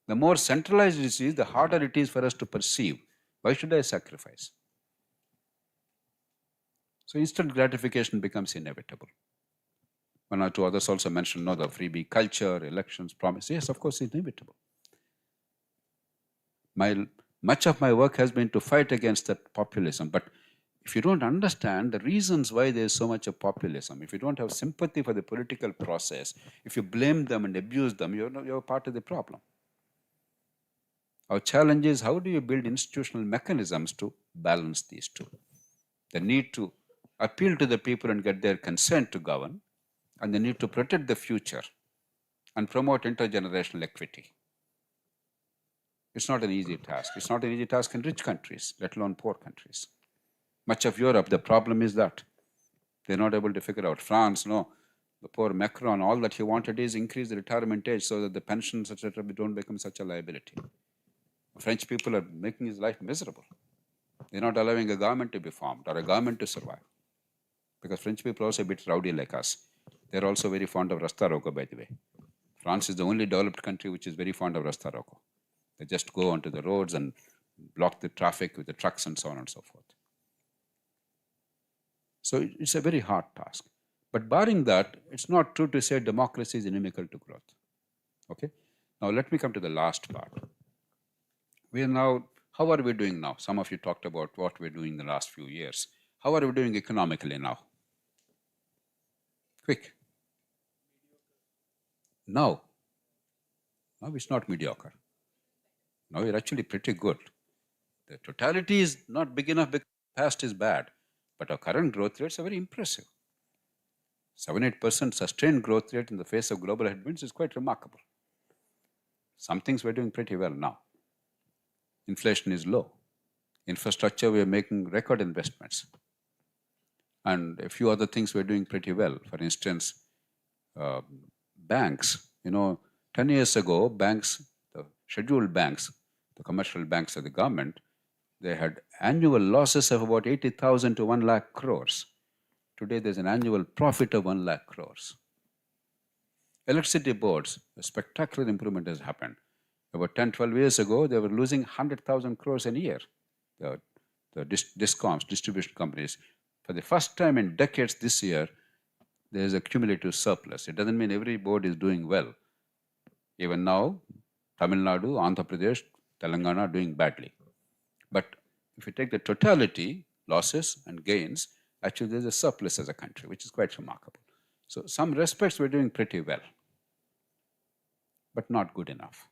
The more centralized it is, the harder it is for us to perceive. Why should I sacrifice? So instant gratification becomes inevitable. One or two others also mentioned, the freebie culture, elections, promise. Yes, of course, it's inevitable. Much of my work has been to fight against that populism. But if you don't understand the reasons why there is so much of populism, if you don't have sympathy for the political process, if you blame them and abuse them, you're part of the problem. Our challenge is, how do you build institutional mechanisms to balance these two? The need to appeal to the people and get their consent to govern, and the need to protect the future and promote intergenerational equity. It's not an easy task. It's not an easy task in rich countries, let alone poor countries. Much of Europe, the problem is that they're not able to figure out. France, the poor Macron, all that he wanted is increase the retirement age so that the pensions, etc., don't become such a liability. French people are making his life miserable. They're not allowing a government to be formed or a government to survive. Because French people are also a bit rowdy like us. They're also very fond of Rasta Roko, by the way. France is the only developed country which is very fond of Rasta Roko. They just go onto the roads and block the traffic with the trucks and so on and so forth. So it's a very hard task. But barring that, it's not true to say democracy is inimical to growth. Okay? Now let me come to the last part. How are we doing now? Some of you talked about what we're doing in the last few years. How are we doing economically now? Quick. Now it's not mediocre. Now we're actually pretty good. The totality is not big enough because the past is bad, but our current growth rates are very impressive. 7-8% sustained growth rate in the face of global headwinds is quite remarkable. Some things we're doing pretty well now. Inflation is low. Infrastructure, we are making record investments. And a few other things we're doing pretty well. For instance, banks. 10 years ago, banks, the scheduled banks, the commercial banks of the government, they had annual losses of about 80,000 to 1 lakh crores. Today, there's an annual profit of 1 lakh crores. Electricity boards, a spectacular improvement has happened. About 10, 12 years ago, they were losing 100,000 crores a year. The discoms, distribution companies. For the first time in decades this year, there is a cumulative surplus. It doesn't mean every board is doing well. Even now, Tamil Nadu, Andhra Pradesh, Telangana are doing badly. But if you take the totality, losses and gains, actually there's a surplus as a country, which is quite remarkable. So some respects we're doing pretty well, but not good enough.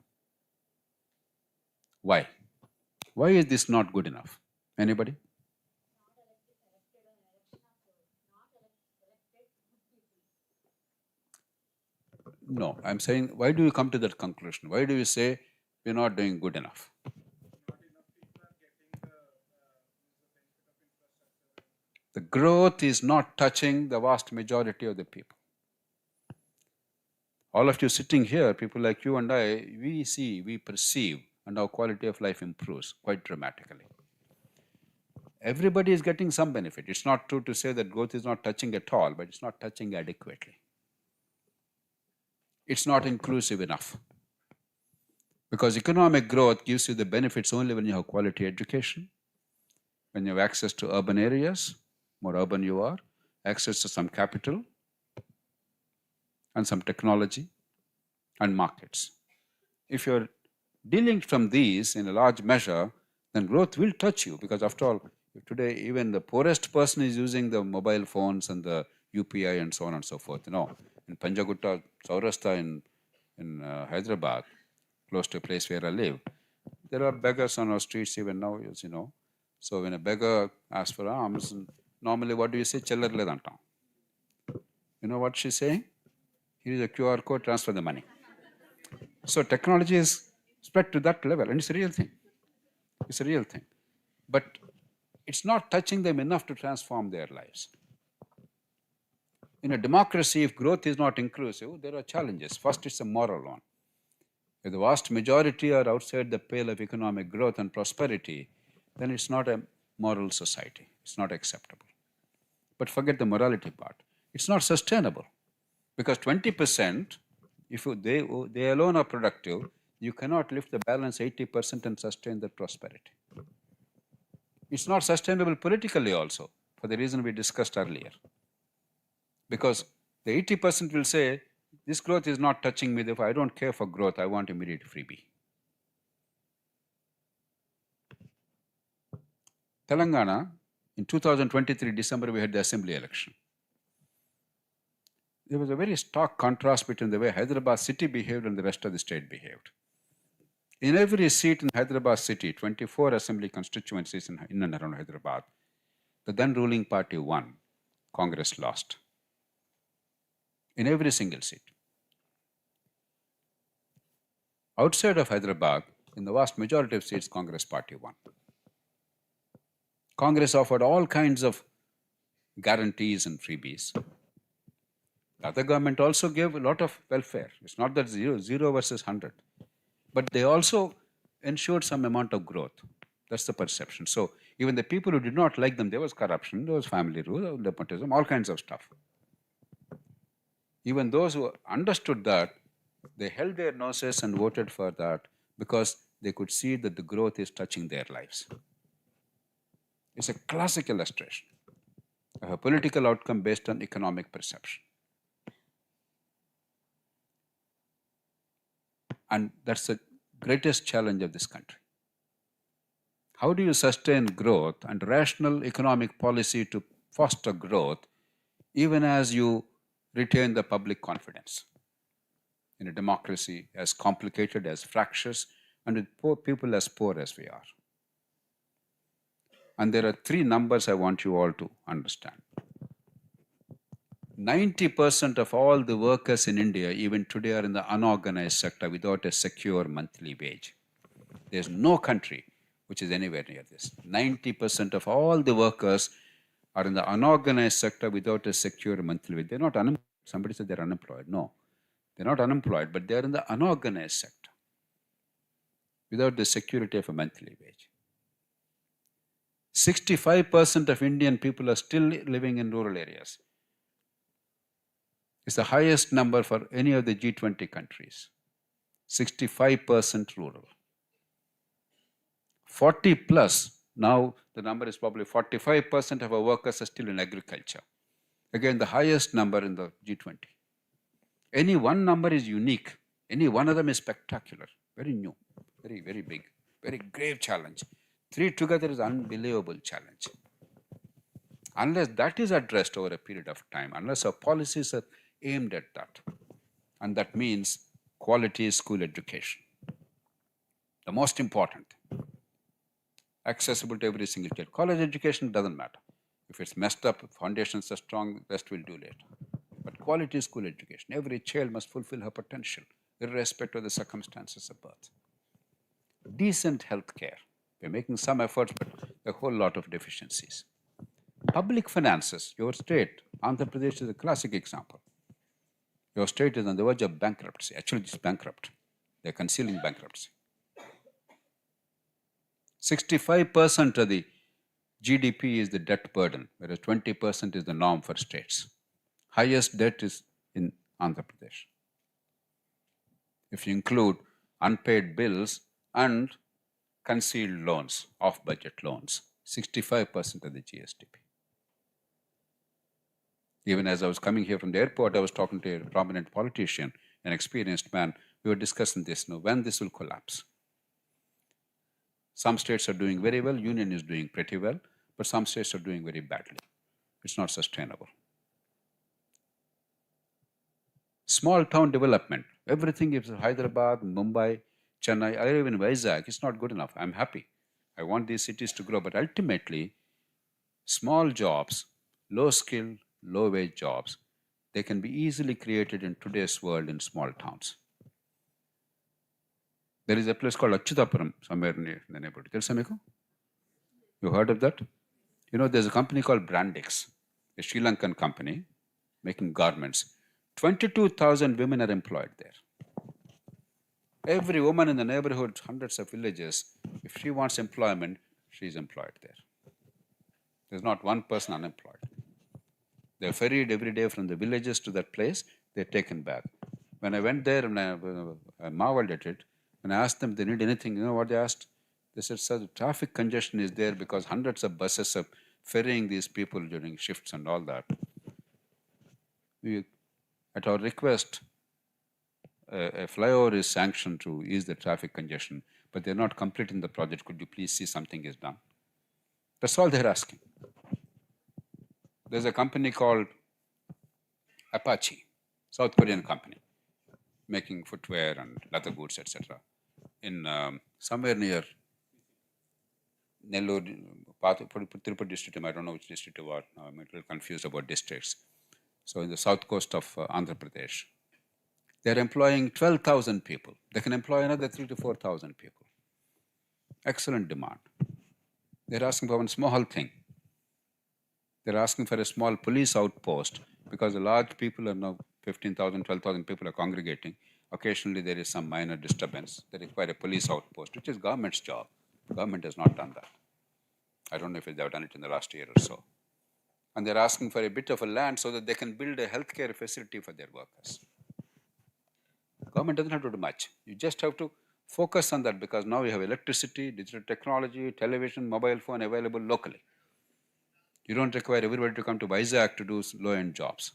Why? Why is this not good enough? Anybody? No, I'm saying, why do you come to that conclusion? Why do you say we're not doing good enough? The growth is not touching the vast majority of the people. All of you sitting here, people like you and I, we see, we perceive, and our quality of life improves quite dramatically. Everybody is getting some benefit. It's not true to say that growth is not touching at all, but it's not touching adequately. It's not inclusive enough. Because economic growth gives you the benefits only when you have quality education, when you have access to urban areas, more urban you are, access to some capital, and some technology, and markets. If you're dealing from these in a large measure, then growth will touch you, because after all, today even the poorest person is using the mobile phones and the UPI and so on and so forth. You know, in Panjagutta, Saurashtra in Hyderabad, close to a place where I live, there are beggars on our streets even now, as you know. So when a beggar asks for alms, normally what do you say? Challar ledantam. You know what she's saying? Here is a QR code, transfer the money. So technology is spread to that level, and it's a real thing. It's a real thing. But it's not touching them enough to transform their lives. In a democracy, if growth is not inclusive, there are challenges. First, it's a moral one. If the vast majority are outside the pale of economic growth and prosperity, then it's not a moral society. It's not acceptable. But forget the morality part. It's not sustainable. Because 20%, if they alone are productive, you cannot lift the balance 80% and sustain that prosperity. It's not sustainable politically also, for the reason we discussed earlier. Because the 80% will say, this growth is not touching me, therefore I don't care for growth, I want immediate freebie. Telangana, in 2023 December, we had the assembly election. There was a very stark contrast between the way Hyderabad city behaved and the rest of the state behaved. In every seat in Hyderabad city, 24 assembly constituencies in and around Hyderabad, the then ruling party won, Congress lost. In every single seat. Outside of Hyderabad, in the vast majority of seats, Congress party won. Congress offered all kinds of guarantees and freebies. The other government also gave a lot of welfare. It's not that zero versus 100. But they also ensured some amount of growth. That's the perception. So even the people who did not like them, there was corruption, there was family rule, nepotism, all kinds of stuff. Even those who understood that, they held their noses and voted for that because they could see that the growth is touching their lives. It's a classic illustration of a political outcome based on economic perception. And that's the greatest challenge of this country. How do you sustain growth and rational economic policy to foster growth even as you retain the public confidence in a democracy as complicated, as fractious, and with poor people as poor as we are? And there are three numbers I want you all to understand. 90% of all the workers in India, even today, are in the unorganized sector without a secure monthly wage. There's no country which is anywhere near this. 90% of all the workers are in the unorganized sector without a secure monthly wage. They're not unemployed. Somebody said they're unemployed. No, they're not unemployed, but they're in the unorganized sector without the security of a monthly wage. 65% of Indian people are still living in rural areas. It's the highest number for any of the G20 countries. 65% rural. 40 plus, now the number is probably 45% of our workers are still in agriculture. Again, the highest number in the G20. Any one number is unique. Any one of them is spectacular. Very new, very, very big, very grave challenge. Three together is an unbelievable challenge. Unless that is addressed over a period of time, unless our policies are aimed at that, and that means quality school education. The most important thing. accessible to every single child. College education doesn't matter. If it's messed up, foundations are strong, rest we'll do later. But quality school education, every child must fulfill her potential, irrespective of the circumstances of birth. Decent health care. We're making some efforts, but a whole lot of deficiencies. Public finances, your state, Andhra Pradesh is a classic example. Your state is on the verge of bankruptcy. Actually, it's bankrupt. They're concealing bankruptcy. 65% of the GDP is the debt burden, whereas 20% is the norm for states. Highest debt is in Andhra Pradesh. If you include unpaid bills and concealed loans, off-budget loans, 65% of the GSDP. Even as I was coming here from the airport, I was talking to a prominent politician, an experienced man. We were discussing this, when this will collapse. Some states are doing very well, union is doing pretty well, but some states are doing very badly. It's not sustainable. Small town development, everything is Hyderabad, Mumbai, Chennai, I live in Vizag, it's not good enough. I'm happy. I want these cities to grow, but ultimately, small jobs, low skill, low wage jobs, they can be easily created in today's world in small towns. There is a place called Achyutapuram somewhere near the neighborhood. You heard of that? You know, there's a company called Brandix, a Sri Lankan company making garments. 22,000 women are employed there. Every woman in the neighborhood, hundreds of villages, if she wants employment, she's employed there. There's not one person unemployed. They're ferried every day from the villages to that place, they're taken back. When I went there and I marveled at it, when I asked them if they need anything, you know what they asked? They said, sir, the traffic congestion is there because hundreds of buses are ferrying these people during shifts and all that. At our request, a flyover is sanctioned to ease the traffic congestion, but they're not completing the project. Could you please see something is done? That's all they're asking. There's a company called Apache, South Korean company, making footwear and leather goods, etc. In somewhere near Nellore, Tirupati district, I don't know which district you are. I'm a little confused about districts. So in the south coast of Andhra Pradesh, they're employing 12,000 people. They can employ another 3,000 to 4,000 people. Excellent demand. They're asking for one small thing. They're asking for a small police outpost because the large people are now 15,000, 12,000 people are congregating. Occasionally there is some minor disturbance. They require a police outpost, which is government's job. Government has not done that. I don't know if they've done it in the last year or so. And they're asking for a bit of a land so that they can build a healthcare facility for their workers. Government doesn't have to do much. You just have to focus on that because now you have electricity, digital technology, television, mobile phone available locally. You don't require everybody to come to Vizag to do low-end jobs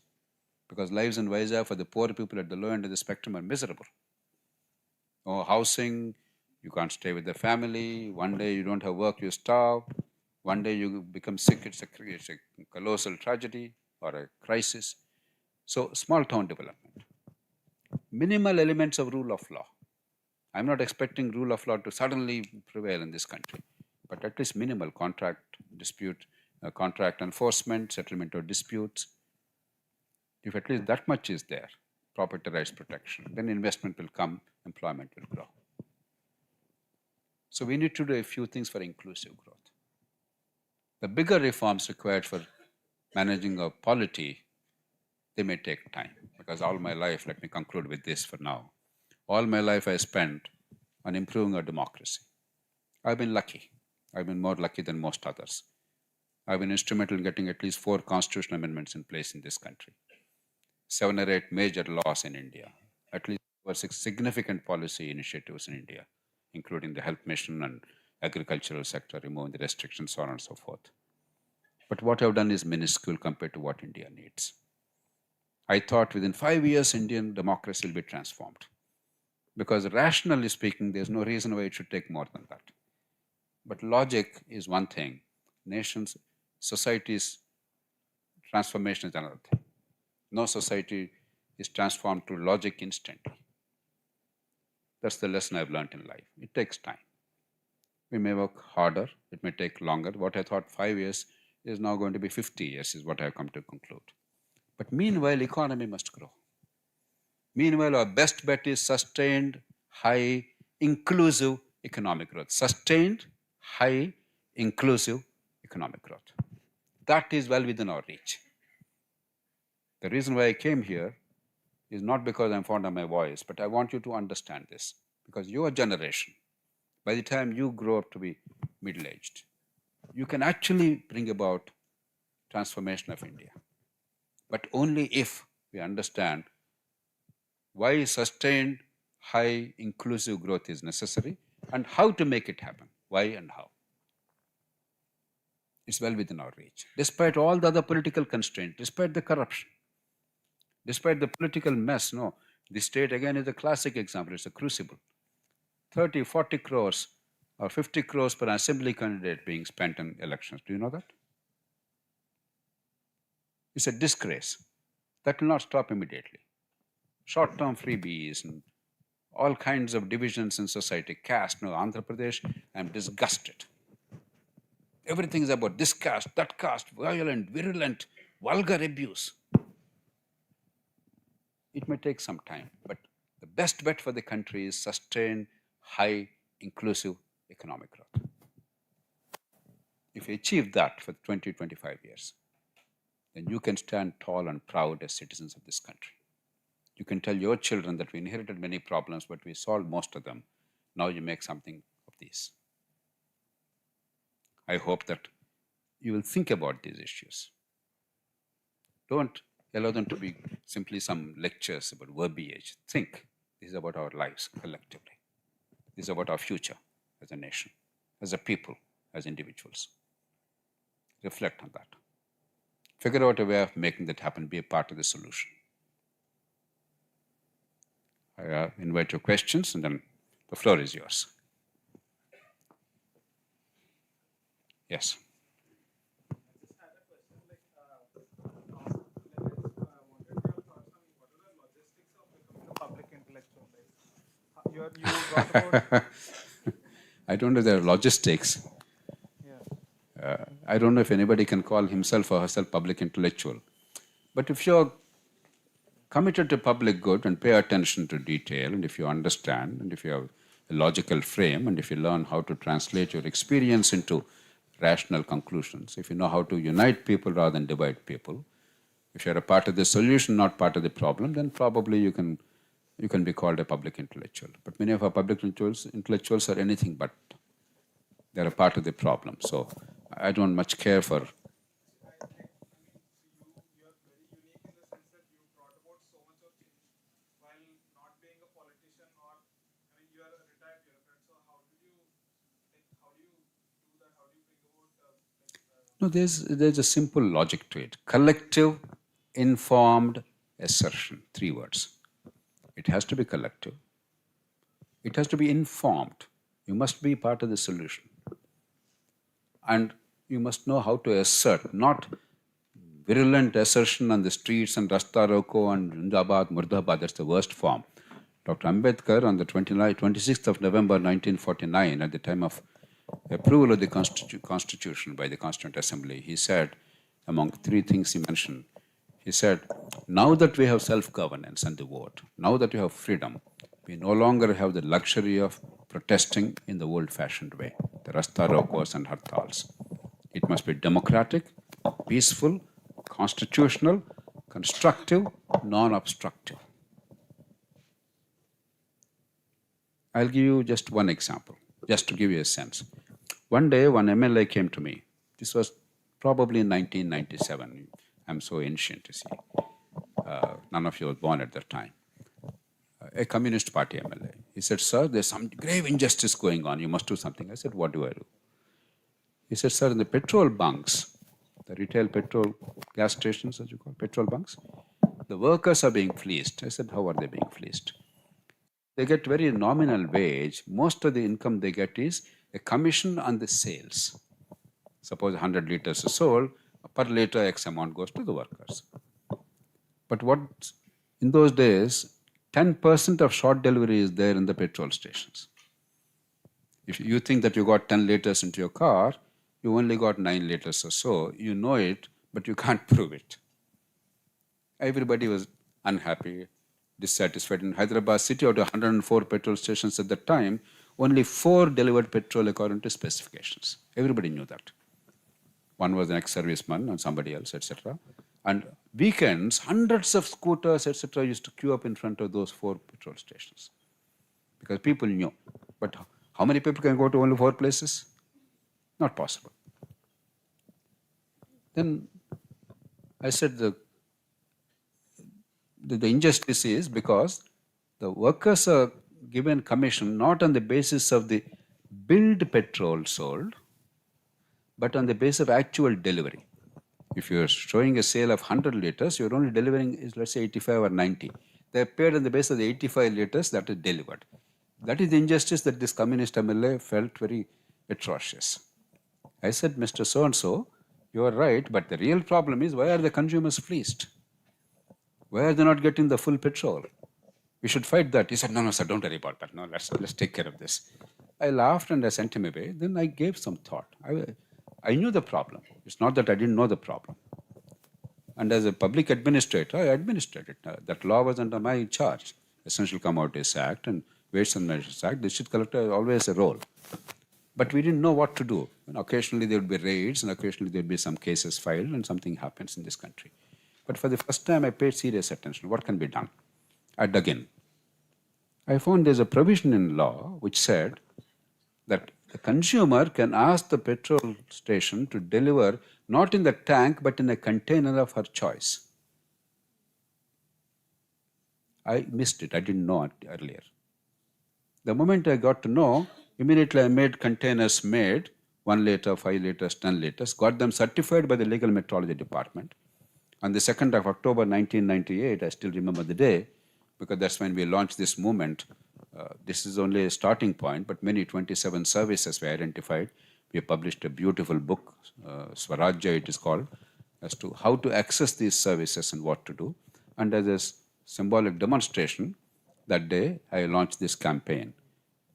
because lives in Vizag for the poor people at the low end of the spectrum are miserable. No housing, you can't stay with the family, one day you don't have work, you starve, one day you become sick, it's a colossal tragedy or a crisis. So small town development. Minimal elements of rule of law. I'm not expecting rule of law to suddenly prevail in this country, but at least minimal contract dispute, contract enforcement, settlement of disputes. If at least that much is there, property rights protection, then investment will come, employment will grow. So we need to do a few things for inclusive growth. The bigger reforms required for managing our polity, they may take time because all my life, let me conclude with this for now. All my life I spent on improving our democracy. I've been lucky. I've been more lucky than most others. I've been instrumental in getting at least 4 constitutional amendments in place in this country, 7 or 8 major laws in India, at least 6 significant policy initiatives in India, including the health mission and agricultural sector, removing the restrictions, so on and so forth. But what I've done is minuscule compared to what India needs. I thought within 5 years, Indian democracy will be transformed. Because rationally speaking, there's no reason why it should take more than that. But logic is one thing. Nations, societies, transformation is another thing. No society is transformed through logic instantly. That's the lesson I've learned in life. It takes time. We may work harder, it may take longer. What I thought 5 years is now going to be 50 years, is what I have come to conclude. But meanwhile, economy must grow. Meanwhile, our best bet is sustained, high, inclusive economic growth. Sustained, high, inclusive economic growth. That is well within our reach. The reason why I came here is not because I'm fond of my voice, but I want you to understand this. Because your generation, by the time you grow up to be middle-aged, you can actually bring about transformation of India. But only if we understand why sustained, high, inclusive growth is necessary and how to make it happen. Why and how. It's well within our reach. Despite all the other political constraints, despite the corruption, despite the political mess, no, the state again is a classic example, it's a crucible. 30, 40 crores or 50 crores per assembly candidate being spent in elections. Do you know that? It's a disgrace. That will not stop immediately. Short-term freebies and all kinds of divisions in society. Caste, no, Andhra Pradesh, I'm disgusted. Everything is about this caste, that caste, violent, virulent, vulgar abuse. It may take some time, but the best bet for the country is sustained, high, inclusive economic growth. If you achieve that for 20, 25 years, then you can stand tall and proud as citizens of this country. You can tell your children that we inherited many problems, but we solved most of them. Now you make something of these. I hope that you will think about these issues. Don't allow them to be simply some lectures about verbiage. Think. This is about our lives collectively. This is about our future as a nation, as a people, as individuals. Reflect on that. Figure out a way of making that happen, be a part of the solution. I invite your questions, and then the floor is yours. Yes. Public intellectual. You got about I don't know if there are logistics. I don't know if anybody can call himself or herself public intellectual. But if you're committed to public good and pay attention to detail, and if you understand, and if you have a logical frame, and if you learn how to translate your experience into rational conclusions, if you know how to unite people rather than divide people, if you're a part of the solution, not part of the problem, then probably you can be called a public intellectual. But many of our public intellectuals are anything but. They're a part of the problem. So I don't much care for. No, there's a simple logic to it. Collective, informed assertion. 3 words. It has to be collective. It has to be informed. You must be part of the solution. And you must know how to assert, not virulent assertion on the streets and Rasta Roko and Jindabad, Murdabad. That's the worst form. Dr. Ambedkar on the 26th of November 1949, at the time of approval of the Constitution by the Constituent Assembly, he said, among 3 things he mentioned, he said, now that we have self-governance and the vote, now that we have freedom, we no longer have the luxury of protesting in the old-fashioned way, the Rasta Rokos and Hartals. It must be democratic, peaceful, constitutional, constructive, non-obstructive. I'll give you just one example, just to give you a sense. One day, one MLA came to me. This was probably in 1997. I'm so ancient, you see. None of you were born at that time. A Communist Party MLA. He said, sir, there's some grave injustice going on. You must do something. I said, what do I do? He said, sir, in the petrol bunks, the retail petrol gas stations, as you call petrol bunks, the workers are being fleeced. I said, how are they being fleeced? They get very nominal wage. Most of the income they get is a commission on the sales. Suppose 100 liters is sold, per liter X amount goes to the workers. But what in those days, 10% of short delivery is there in the petrol stations. If you think that you got 10 liters into your car, you only got 9 liters or so. You know it, but you can't prove it. Everybody was unhappy, dissatisfied. In Hyderabad city, out of 104 petrol stations at that time, only 4 delivered petrol according to specifications. Everybody knew that. One was an ex-serviceman and somebody else, etc. And weekends, hundreds of scooters, etc., used to queue up in front of those 4 petrol stations because people knew. But how many people can go to only 4 places? Not possible. Then I said the injustice is because the workers are given commission not on the basis of the billed petrol sold, but on the basis of actual delivery. If you're showing a sale of 100 liters, you're only delivering, is let's say 85 or 90. They're paid on the basis of the 85 liters that is delivered. That is the injustice that this communist MLA felt very atrocious. I said, Mr. So-and-so, you are right, but the real problem is why are the consumers fleeced? Why are they not getting the full petrol? We should fight that. He said, no, sir, don't worry about that. No, let's take care of this. I laughed and I sent him away. Then I gave some thought. I knew the problem. It's not that I didn't know the problem. And as a public administrator, I administered it. That law was under my charge. Essential Commodities Act and Weights and Measures Act. District collector has always a role. But we didn't know what to do. And occasionally there would be raids and occasionally there would be some cases filed and something happens in this country. But for the first time, I paid serious attention. What can be done? I dug in. I found there's a provision in law which said that the consumer can ask the petrol station to deliver not in the tank but in a container of her choice. I missed it. I didn't know it earlier. The moment I got to know, immediately I made containers made 1 liter, 5 liters, 10 liters, got them certified by the Legal Metrology Department. On the 2nd of October 1998, I still remember the day, because that's when we launched this movement. This is only a starting point, but many 27 services were identified. We published a beautiful book, Swarajya it is called, as to how to access these services and what to do. And as a symbolic demonstration, that day I launched this campaign.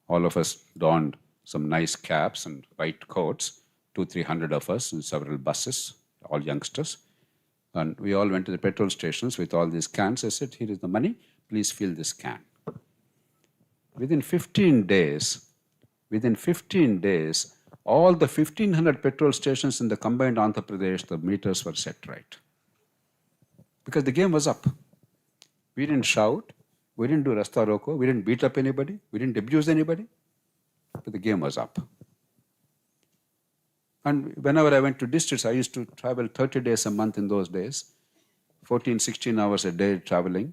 All of us donned some nice caps and white coats, 200-300 of us in several buses, all youngsters. And we all went to the petrol stations with all these cans. I said, here is the money, please fill this can. Within 15 days, all the 1,500 petrol stations in the combined Andhra Pradesh, the meters were set right. Because the game was up. We didn't shout, we didn't do Rasta Roko, we didn't beat up anybody, we didn't abuse anybody, but the game was up. And whenever I went to districts, I used to travel 30 days a month in those days, 14, 16 hours a day traveling.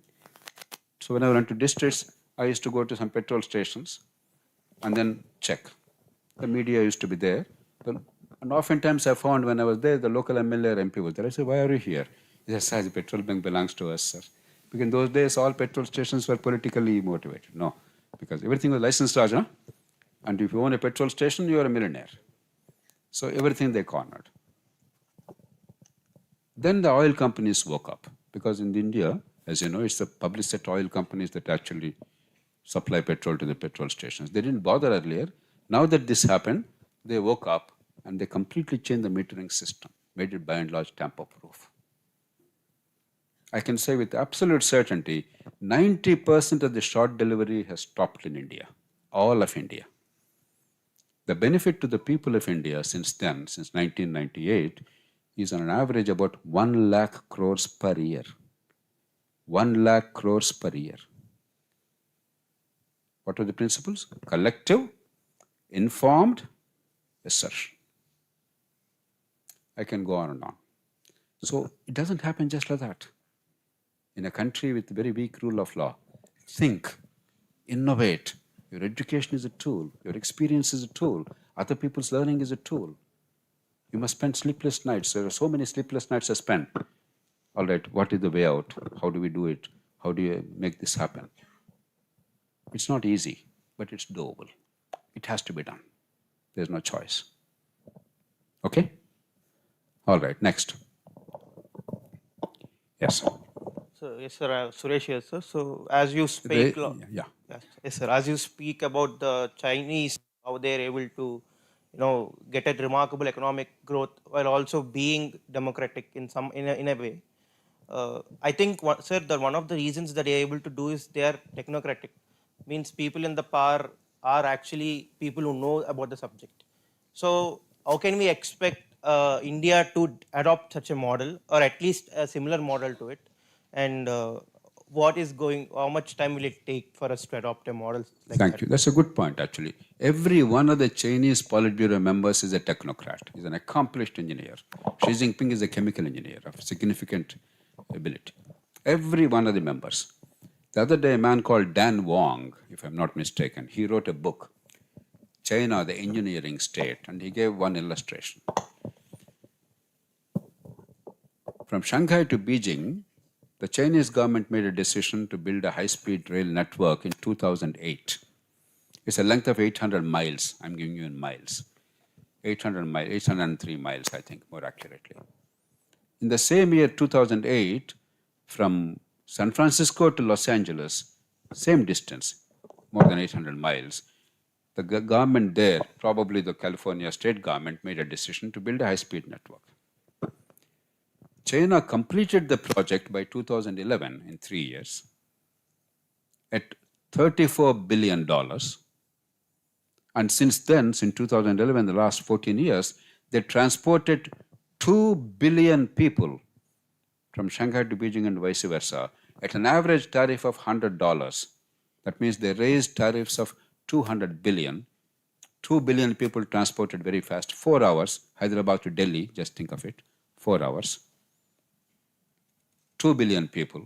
So whenever I went to districts, I used to go to some petrol stations and then check. The media used to be there. And oftentimes I found when I was there, the local MLA or MP was there. I said, why are you here? He said, sir, the petrol bank belongs to us, sir. Because in those days, all petrol stations were politically motivated. No, because everything was licensed, Raja. And if you own a petrol station, you are a millionaire. So everything they cornered. Then the oil companies woke up. Because in India, as you know, it's the public sector oil companies that actually supply petrol to the petrol stations. They didn't bother earlier. Now that this happened, they woke up and they completely changed the metering system, made it by and large tamper-proof. I can say with absolute certainty, 90% of the short delivery has stopped in India, all of India. The benefit to the people of India since then, since 1998, is on an average about 1 lakh crores per year. 1 lakh crores per year. What are the principles? Collective, informed, assertion. I can go on and on. So it doesn't happen just like that. In a country with very weak rule of law, think, innovate. Your education is a tool. Your experience is a tool. Other people's learning is a tool. You must spend sleepless nights. There are so many sleepless nights I spent. All right, what is the way out? How do we do it? How do you make this happen? It's not easy, but it's doable. It has to be done. There's no choice. Okay? All right, next. Yes, sir. So, yes, sir, Suresh here, sir. So, as you speak, Yeah. yes, sir, as you speak about the Chinese how they're able to, get a remarkable economic growth while also being democratic in a way. I think, sir, that one of the reasons that they are able to do is they are technocratic. Means people in the power are actually people who know about the subject. So how can we expect India to adopt such a model, or at least a similar model to it? And how much time will it take for us to adopt a model like Thank that? you. That's a good point, actually. Every one of the Chinese Politburo members is a technocrat. He's an accomplished engineer. Xi Jinping is a chemical engineer of significant ability. Every one of the members. The other day, a man called Dan Wong, if I'm not mistaken, he wrote a book, China, the Engineering State, and he gave one illustration. From Shanghai to Beijing, the Chinese government made a decision to build a high-speed rail network in 2008. It's a length of 800 miles. I'm giving you in miles. 800 miles, 803 miles, I think, more accurately. In the same year, 2008, from San Francisco to Los Angeles, same distance, more than 800 miles, the government there, probably the California state government, made a decision to build a high-speed network. China completed the project by 2011 in 3 years at $34 billion. And since then, since 2011, the last 14 years, they transported 2 billion people from Shanghai to Beijing and vice versa at an average tariff of $100. That means they raised tariffs of 200 billion. 2 billion people transported very fast, 4 hours, Hyderabad to Delhi, just think of it, 4 hours. 2 billion people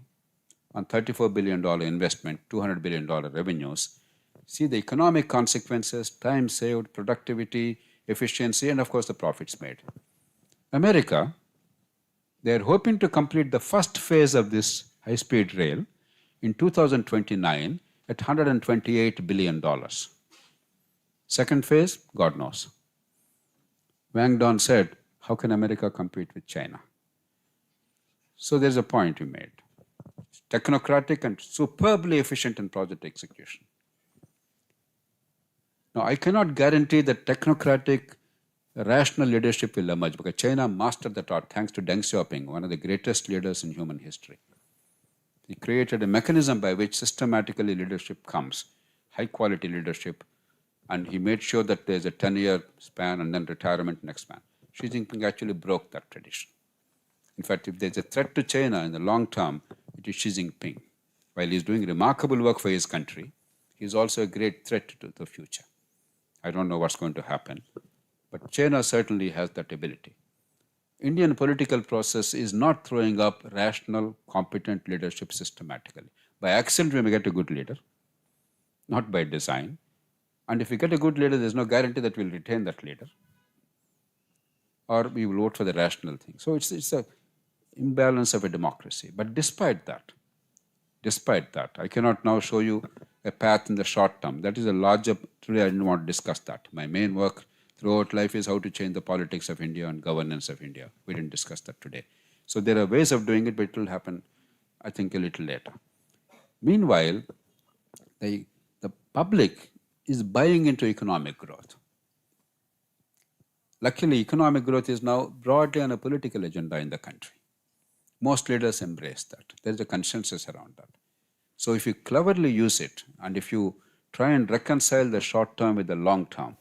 on $34 billion investment, $200 billion revenues. See the economic consequences, time saved, productivity, efficiency, and of course the profits made. America, they're hoping to complete the first phase of this high-speed rail in 2029 at $128 billion. Second phase, God knows. Wang Don said, how can America compete with China? So there's a point you made. Technocratic and superbly efficient in project execution. Now, I cannot guarantee that technocratic, rational leadership will emerge because China mastered that art thanks to Deng Xiaoping, one of the greatest leaders in human history. He created a mechanism by which systematically leadership comes, high quality leadership, and he made sure that there's a 10-year span and then retirement next man. Xi Jinping actually broke that tradition. In fact, if there's a threat to China in the long term, it is Xi Jinping. While he's doing remarkable work for his country, he's also a great threat to the future. I don't know what's going to happen, but China certainly has that ability. Indian political process is not throwing up rational, competent leadership systematically. By accident, we may get a good leader, not by design. And if we get a good leader, there's no guarantee that we'll retain that leader, or we will vote for the rational thing. So it's a imbalance of a democracy. But despite that, I cannot now show you a path in the short term. That is a larger, today I didn't want to discuss that. My main work throughout life is how to change the politics of India and governance of India. We didn't discuss that today. So there are ways of doing it, but it will happen, I think, a little later. Meanwhile, the public is buying into economic growth. Luckily, economic growth is now broadly on a political agenda in the country. Most leaders embrace that. There's a consensus around that. So if you cleverly use it, and if you try and reconcile the short term with the long term,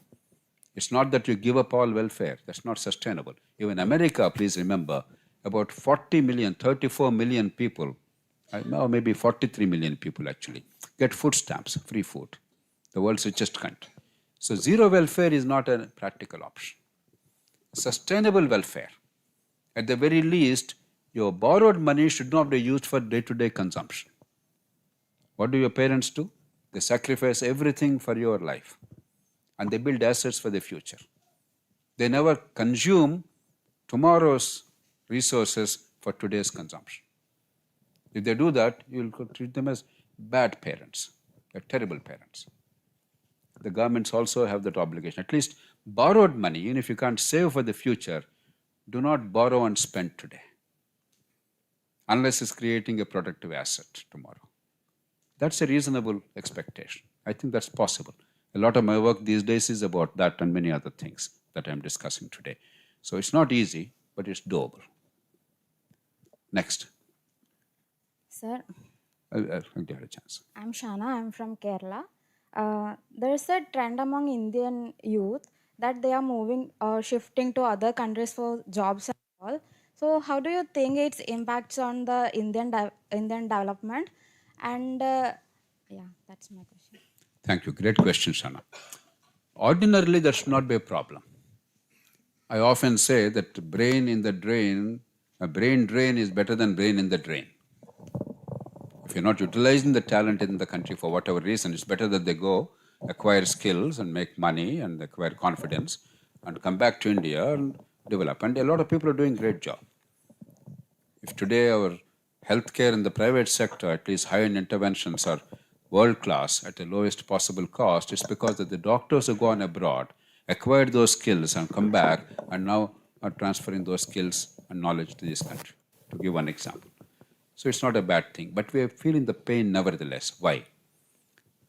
it's not that you give up all welfare. That's not sustainable. Even America, please remember, about 40 million, 34 million people, now maybe 43 million people actually, get food stamps, free food. The world's richest country. So zero welfare is not a practical option. Sustainable welfare. At the very least, your borrowed money should not be used for day-to-day consumption. What do your parents do? They sacrifice everything for your life. And they build assets for the future. They never consume tomorrow's resources for today's consumption. If they do that, you will treat them as bad parents. They're terrible parents. The governments also have that obligation. At least borrowed money, even if you can't save for the future, do not borrow and spend today. Unless it's creating a productive asset tomorrow. That's a reasonable expectation. I think that's possible. A lot of my work these days is about that and many other things that I'm discussing today. So it's not easy, but it's doable. Next. Sir, I'll give it a chance. I'm Shana. I'm from Kerala. There's a trend among Indian youth that they are moving or shifting to other countries for jobs and all. So, how do you think its impacts on the Indian development? And yeah, that's my question. Thank you. Great question, Shana. Ordinarily, that should not be a problem. I often say that brain in the drain, a brain drain is better than brain in the drain. If you're not utilizing the talent in the country for whatever reason, it's better that they go acquire skills and make money and acquire confidence and come back to India and develop. And a lot of people are doing a great job. If today our healthcare in the private sector, at least high-end interventions, are world class at the lowest possible cost, it's because that the doctors have gone abroad, acquired those skills and come back and now are transferring those skills and knowledge to this country, to give one example. So it's not a bad thing, but we are feeling the pain nevertheless. Why?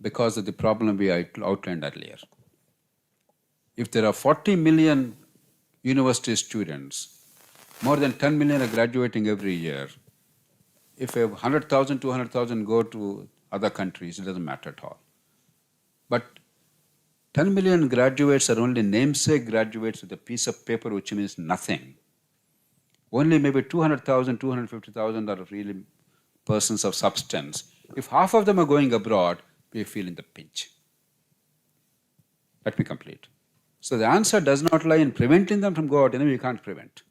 Because of the problem we outlined earlier. If there are 40 million university students, more than 10 million are graduating every year. If 100,000, 200,000 go to other countries, it doesn't matter at all. But 10 million graduates are only namesake graduates with a piece of paper which means nothing. Only maybe 200,000, 250,000 are really persons of substance. If half of them are going abroad, we are feeling the pinch. Let me complete. So the answer does not lie in preventing them from going out. You can't prevent.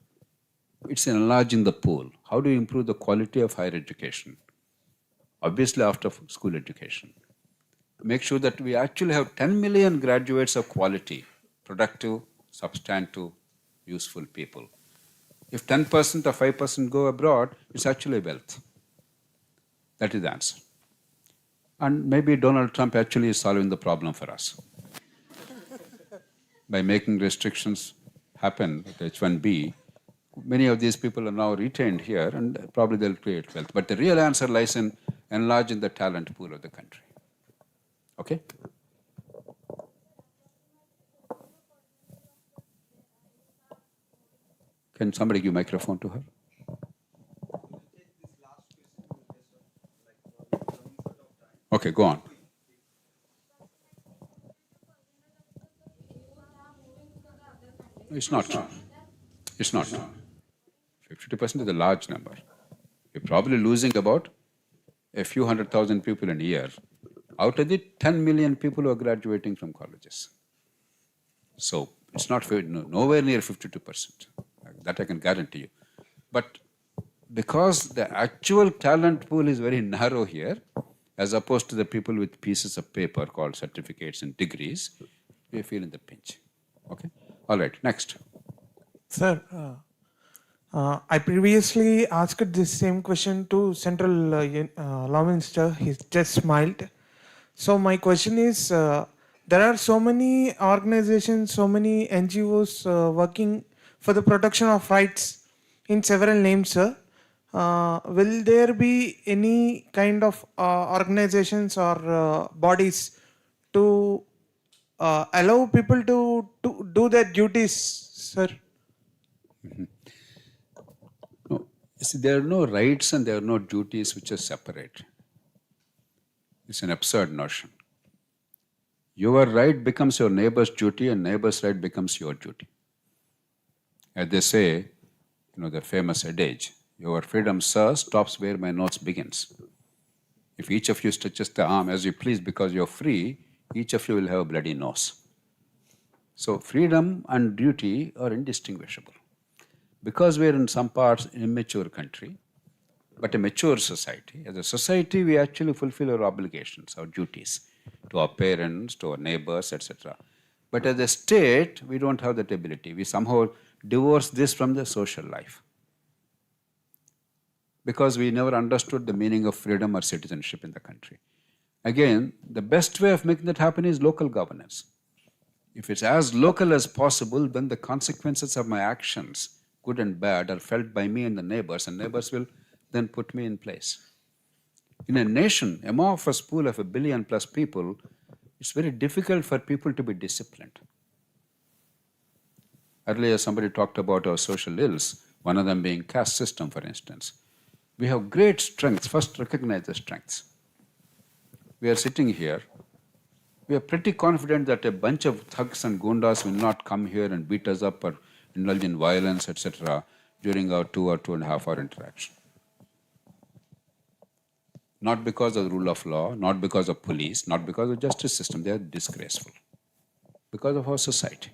It's in enlarging the pool. How do you improve the quality of higher education? Obviously after school education. Make sure that we actually have 10 million graduates of quality, productive, substantive, useful people. If 10% or 5% go abroad, it's actually wealth. That is the answer. And maybe Donald Trump actually is solving the problem for us. By making restrictions happen at H1B, many of these people are now retained here and probably they'll create wealth. But the real answer lies in enlarging the talent pool of the country. Okay? Can somebody give microphone to her? Okay, go on. It's not. It's not. 52% is a large number. You're probably losing about a few 100,000 people in a year out of the 10 million people who are graduating from colleges. So it's not nowhere near 52%. That I can guarantee you. But because the actual talent pool is very narrow here, as opposed to the people with pieces of paper called certificates and degrees, we are feeling the pinch. Okay? All right, next. Sir, I previously asked this same question to Central Law Minister. He just smiled. So my question is, there are so many organizations, so many NGOs working for the protection of rights in several names, sir. Will there be any kind of organizations or bodies to allow people to do their duties, sir? No, see, there are no rights and there are no duties which are separate. It's an absurd notion. Your right becomes your neighbor's duty and neighbor's right becomes your duty. As they say, the famous adage, your freedom, sir, stops where my nose begins. If each of you stretches the arm as you please because you're free, each of you will have a bloody nose. So freedom and duty are indistinguishable. Because we're in some parts an immature country, but a mature society, as a society we actually fulfill our obligations, our duties to our parents, to our neighbors, etc. But as a state, we don't have that ability. We somehow divorce this from the social life. Because we never understood the meaning of freedom or citizenship in the country. Again, the best way of making that happen is local governance. If it's as local as possible, then the consequences of my actions, good and bad, are felt by me and neighbors will then put me in place. In a nation, amorphous pool of 1 billion plus people, it's very difficult for people to be disciplined. Earlier, somebody talked about our social ills, one of them being caste system, for instance. We have great strengths. First, recognize the strengths. We are sitting here. We are pretty confident that a bunch of thugs and gundas will not come here and beat us up or indulge in violence, etc., during our 2 or 2.5 hour interaction. Not because of the rule of law, not because of police, not because of justice system. They are disgraceful. Because of our society.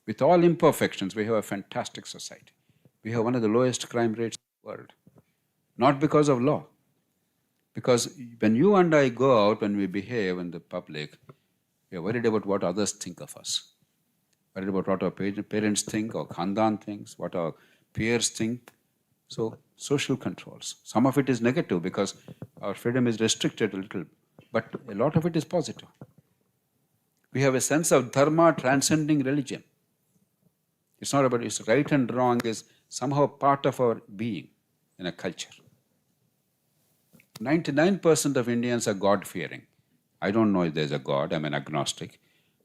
With all imperfections, we have a fantastic society. We have one of the lowest crime rates in the world. Not because of law. Because when you and I go out, when we behave in the public, we are worried about what others think of us. Worried about what our parents think, or khandan thinks, what our peers think. So, social controls. Some of it is negative because our freedom is restricted a little, but a lot of it is positive. We have a sense of dharma transcending religion. It's not about it's right and wrong, is somehow part of our being in a culture. 99% of Indians are God-fearing. I don't know if there's a God, I'm an agnostic.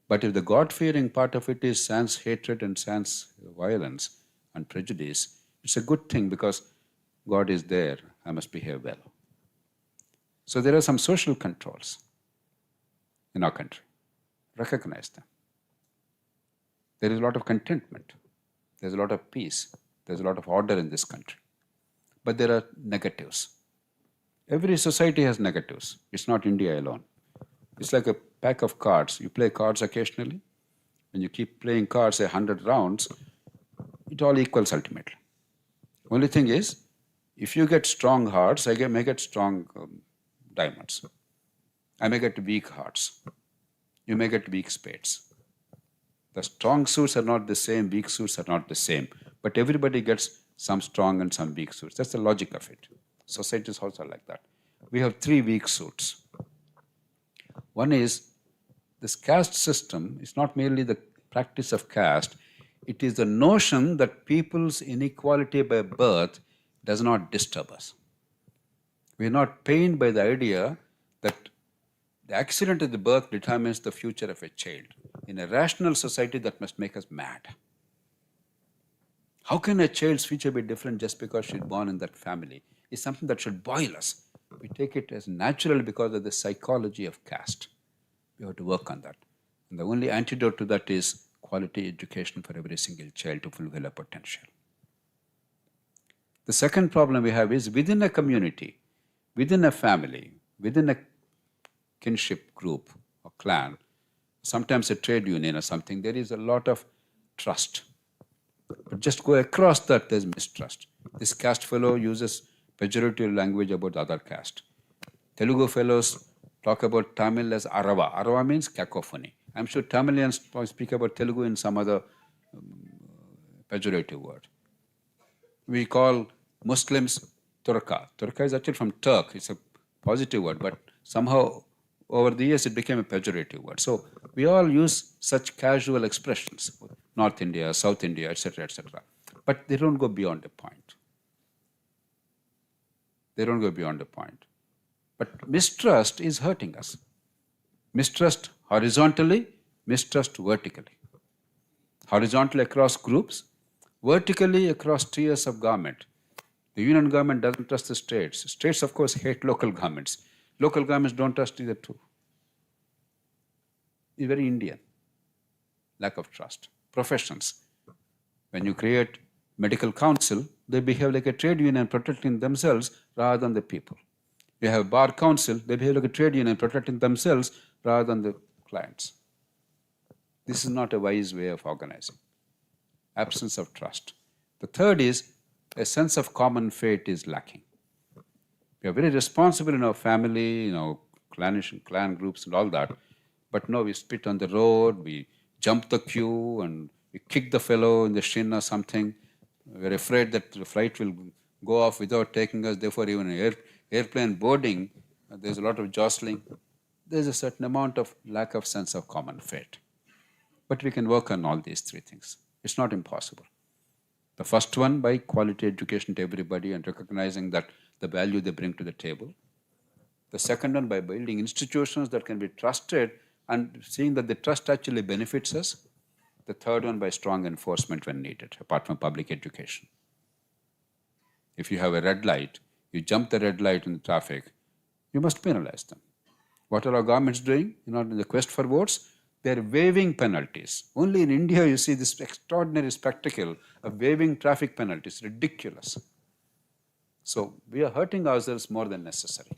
But if the God-fearing part of it is sans hatred and sans violence and prejudice, it's a good thing because God is there, I must behave well. So there are some social controls in our country. Recognize them. There is a lot of contentment. There's a lot of peace. There's a lot of order in this country. But there are negatives. Every society has negatives. It's not India alone. It's like a pack of cards. You play cards occasionally. When you keep playing cards 100 rounds, it all equals ultimately. Only thing is, if you get strong hearts, I may get strong diamonds. I may get weak hearts. You may get weak spades. The strong suits are not the same, weak suits are not the same. But everybody gets some strong and some weak suits. That's the logic of it. Societies also like that. We have 3 weak suits. One is this caste system is not merely the practice of caste, it is the notion that people's inequality by birth does not disturb us. We are not pained by the idea that the accident of the birth determines the future of a child. In a rational society, that must make us mad. How can a child's future be different just because she's born in that family? It's something that should boil us. We take it as natural because of the psychology of caste. We have to work on that. And the only antidote to that is quality education for every single child to fulfill their potential. The second problem we have is within a community, within a family, within a kinship group or clan, sometimes a trade union or something, there is a lot of trust. But just go across that, there's mistrust. This caste fellow uses pejorative language about the other caste. Telugu fellows talk about Tamil as Arava. Arava means cacophony. I'm sure Tamilians speak about Telugu in some other pejorative word. We call Muslims Turka. Turka is actually from Turk. It's a positive word, but somehow over the years it became a pejorative word. So we all use such casual expressions, North India, South India, etc., etc. But they don't go beyond a point. They don't go beyond a point. But mistrust is hurting us. Mistrust horizontally, mistrust vertically. Horizontally across groups, vertically across tiers of government. The union government doesn't trust the states. States, of course, hate local governments. Local governments don't trust either too. It's very Indian. Lack of trust. Professions. When you create medical council, they behave like a trade union protecting themselves rather than the people. You have bar council, they behave like a trade union protecting themselves rather than the clients. This is not a wise way of organizing. Absence of trust. The third is a sense of common fate is lacking. We are very responsible in our family, in our clan groups and all that, but no, we spit on the road, we jump the queue and we kick the fellow in the shin or something. We're afraid that the flight will go off without taking us, therefore even airplane boarding, there's a lot of jostling. There's a certain amount of lack of sense of common fate. But we can work on all these 3 things. It's not impossible. The first one by quality education to everybody and recognizing that the value they bring to the table. The second one by building institutions that can be trusted and seeing that the trust actually benefits us. The third one, by strong enforcement when needed, apart from public education. If you have a red light, you jump the red light in the traffic, you must penalize them. What are our governments doing? In the quest for votes, they are waiving penalties. Only in India you see this extraordinary spectacle of waiving traffic penalties. Ridiculous. So we are hurting ourselves more than necessary.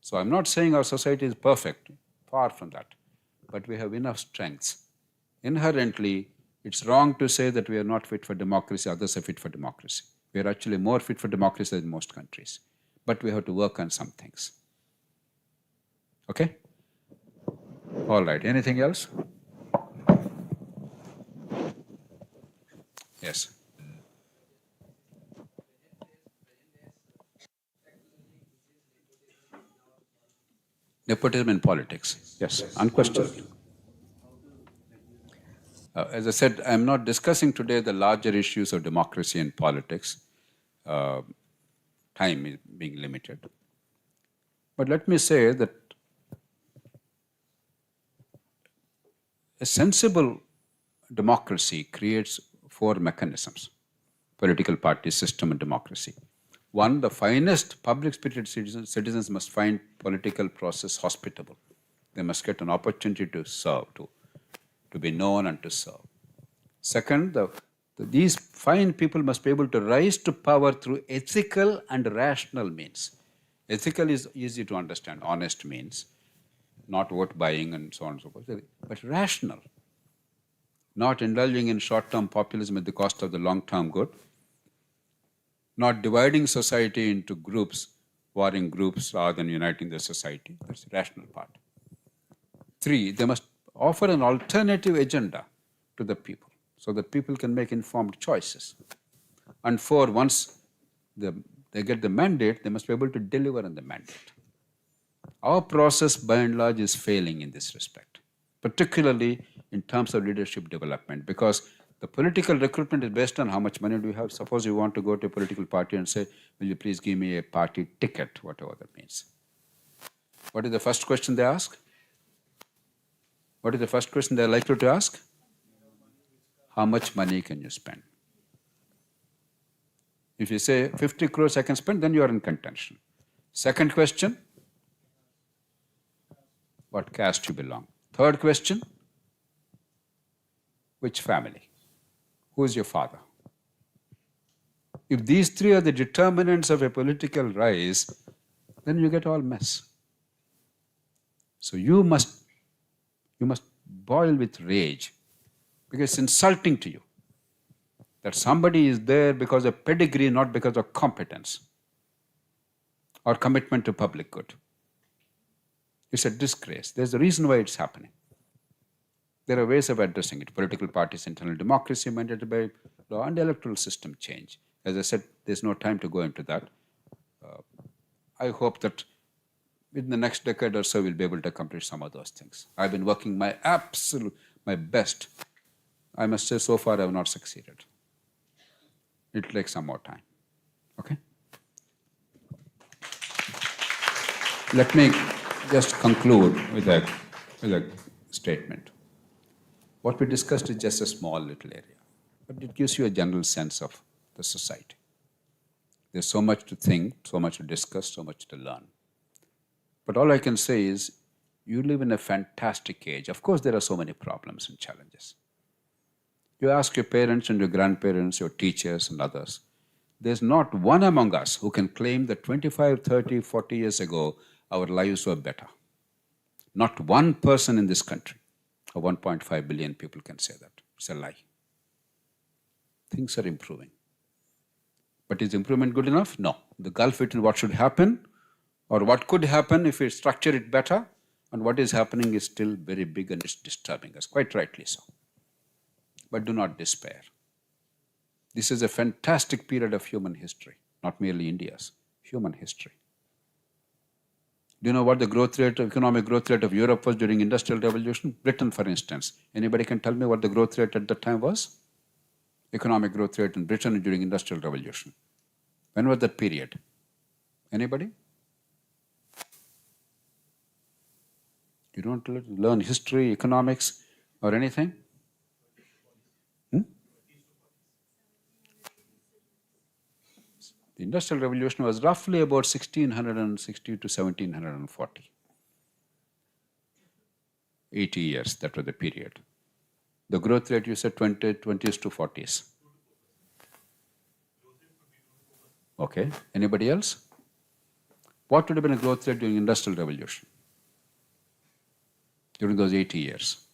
So I'm not saying our society is perfect, far from that. But we have enough strengths. Inherently, it's wrong to say that we are not fit for democracy, others are fit for democracy. We are actually more fit for democracy than most countries. But we have to work on some things. Okay? All right. Anything else? Yes. Nepotism in politics. Yes, unquestionably. As I said, I'm not discussing today the larger issues of democracy and politics. Time is being limited. But let me say that a sensible democracy creates four mechanisms: political party system and democracy. One, the finest public-spirited citizens must find political process hospitable. They must get an opportunity to serve, to be known and to serve. Second, these fine people must be able to rise to power through ethical and rational means. Ethical is easy to understand, honest means, not vote buying and so on and so forth, but rational, not indulging in short-term populism at the cost of the long-term good, not dividing society into groups, warring groups rather than uniting the society. That's the rational part. Three, they must offer an alternative agenda to the people so that people can make informed choices. And four, once they get the mandate, they must be able to deliver on the mandate. Our process, by and large, is failing in this respect, particularly in terms of leadership development, because the political recruitment is based on how much money do you have. Suppose you want to go to a political party and say, will you please give me a party ticket, whatever that means. What is the first question they ask? What is the first question they're likely to ask? How much money can you spend? If you say 50 crores I can spend, then you are in contention. Second question, what caste you belong. Third question, which family? Who is your father? If these three are the determinants of a political rise, then you get all mess. So you must boil with rage, because it's insulting to you that somebody is there because of pedigree, not because of competence or commitment to public good. It's a disgrace. There's a reason why it's happening. There are ways of addressing it. Political parties, internal democracy mandated by law, and electoral system change. As I said, there's no time to go into that. I hope that in the next decade or so, we'll be able to accomplish some of those things. I've been working my best. I must say, so far, I have not succeeded. It'll take some more time. Okay? Let me just conclude with a statement. What we discussed is just a small little area, but it gives you a general sense of the society. There's so much to think, so much to discuss, so much to learn. But all I can say is, you live in a fantastic age. Of course, there are so many problems and challenges. You ask your parents and your grandparents, your teachers and others. There's not one among us who can claim that 25, 30, 40 years ago, our lives were better. Not one person in this country, or 1.5 billion people, can say that. It's a lie. Things are improving. But is improvement good enough? No. The gulf between what should happen or what could happen if we structure it better and what is happening is still very big, and it's disturbing us, quite rightly so. But do not despair. This is a fantastic period of human history, not merely India's, human history. Do you know what the economic growth rate of Europe was during Industrial Revolution? Britain, for instance. Anybody can tell me what the growth rate at that time was? Economic growth rate in Britain during Industrial Revolution. When was that period? Anybody? You don't learn history, economics, or anything? The Industrial Revolution was roughly about 1660 to 1740. 80 years, that was the period. The growth rate, you said 20s to 40s. Okay, anybody else? What would have been a growth rate during Industrial Revolution? During those 80 years?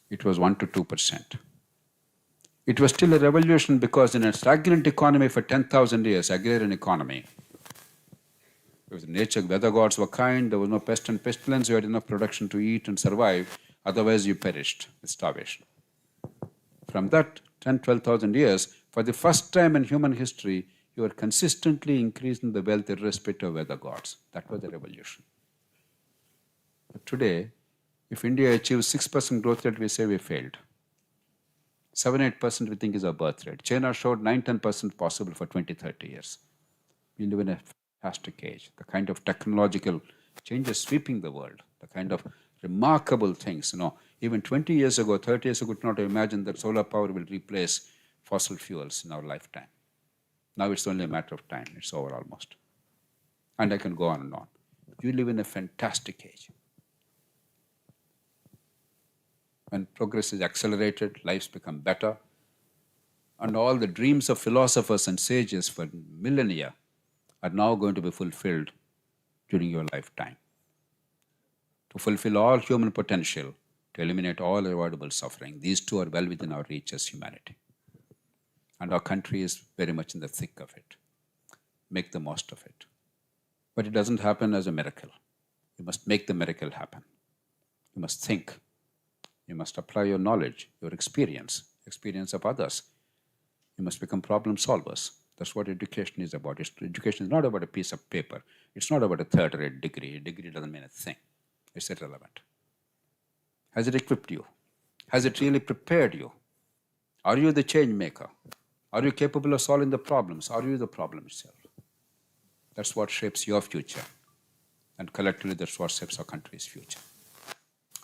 It was 1 to 2%. It was still a revolution because in a stagnant economy for 10,000 years, agrarian economy, it was nature, weather gods were kind, there was no pest and pestilence, you had enough production to eat and survive, otherwise you perished with starvation. From that 10, 12,000 years, for the first time in human history, you are consistently increasing the wealth irrespective of weather gods. That was the revolution. But today, if India achieves 6% growth rate, we say we failed. 7-8% we think is our birth rate. China showed 9-10% possible for 20-30 years. We live in a fantastic age. The kind of technological changes sweeping the world, the kind of remarkable things. Even 20 years ago, 30 years ago, we could not imagine that solar power will replace fossil fuels in our lifetime. Now it's only a matter of time. It's over almost. And I can go on and on. You live in a fantastic age. When progress is accelerated, lives become better, and all the dreams of philosophers and sages for millennia are now going to be fulfilled during your lifetime. To fulfill all human potential, to eliminate all avoidable suffering, these two are well within our reach as humanity. And our country is very much in the thick of it. Make the most of it. But it doesn't happen as a miracle. You must make the miracle happen. You must think. You must apply your knowledge, your experience of others. You must become problem solvers. That's what education is about. Education is not about a piece of paper. It's not about a third-rate degree. A degree doesn't mean a thing. It's irrelevant. Has it equipped you? Has it really prepared you? Are you the change maker? Are you capable of solving the problems? Are you the problem itself? That's what shapes your future. And collectively, that's what shapes our country's future.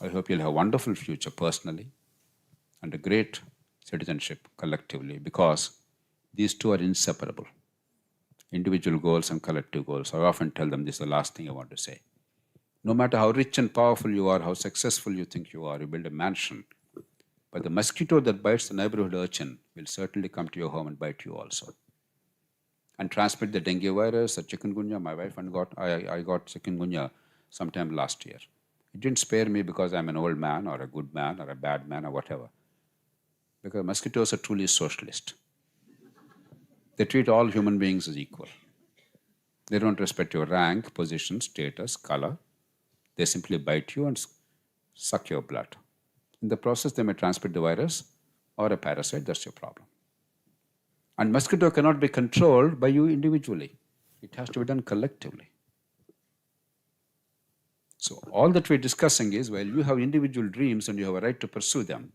I hope you'll have a wonderful future personally and a great citizenship collectively, because these two are inseparable. Individual goals and collective goals. I often tell them this is the last thing I want to say. No matter how rich and powerful you are, how successful you think you are, you build a mansion, but the mosquito that bites the neighborhood urchin will certainly come to your home and bite you also. And transmit the dengue virus, the chikungunya. My wife and I got chikungunya sometime last year. It didn't spare me because I'm an old man or a good man or a bad man or whatever. Because mosquitoes are truly socialist. They treat all human beings as equal. They don't respect your rank, position, status, color. They simply bite you and suck your blood. In the process, they may transmit the virus or a parasite. That's your problem. And mosquito cannot be controlled by you individually. It has to be done collectively. So all that we're discussing is, while you have individual dreams and you have a right to pursue them,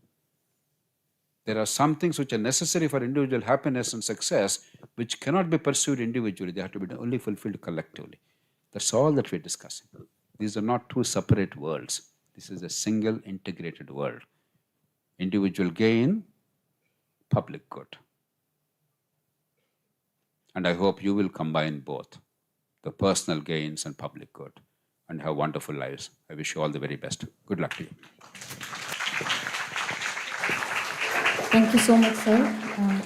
there are some things which are necessary for individual happiness and success which cannot be pursued individually. They have to be only fulfilled collectively. That's all that we're discussing. These are not two separate worlds. This is a single integrated world. Individual gain, public good. And I hope you will combine both, the personal gains and public good, and have wonderful lives. I wish you all the very best. Good luck to you. Thank you so much, sir.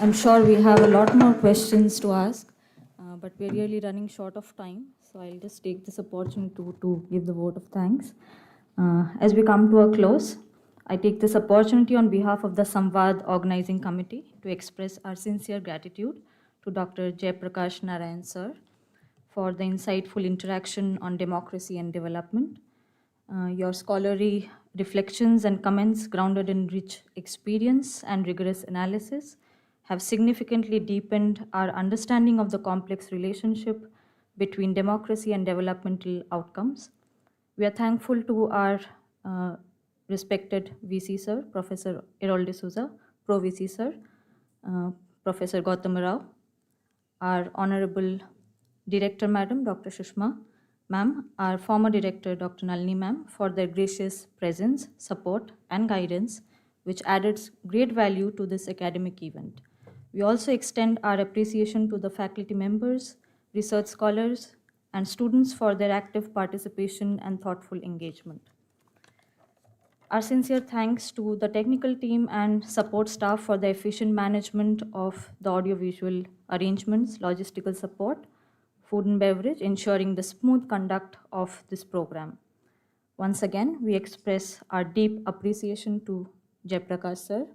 I'm sure we have a lot more questions to ask, but we're really running short of time. So I'll just take this opportunity to give the vote of thanks. As we come to a close, I take this opportunity on behalf of the SAMVAAD Organizing Committee to express our sincere gratitude to Dr. Jayaprakash Narayan, sir, for the insightful interaction on democracy and development. Your scholarly reflections and comments grounded in rich experience and rigorous analysis have significantly deepened our understanding of the complex relationship between democracy and developmental outcomes. We are thankful to our respected VC sir, Professor Errol D'Souza, Pro VC sir, Professor Gautam Rao, our Honorable Director Madam, Dr. Shushma, ma'am, our former director, Dr. Nalini ma'am, for their gracious presence, support, and guidance, which added great value to this academic event. We also extend our appreciation to the faculty members, research scholars, and students for their active participation and thoughtful engagement. Our sincere thanks to the technical team and support staff for the efficient management of the audiovisual arrangements, logistical support, food and beverage, ensuring the smooth conduct of this program. Once again, we express our deep appreciation to Jayaprakash sir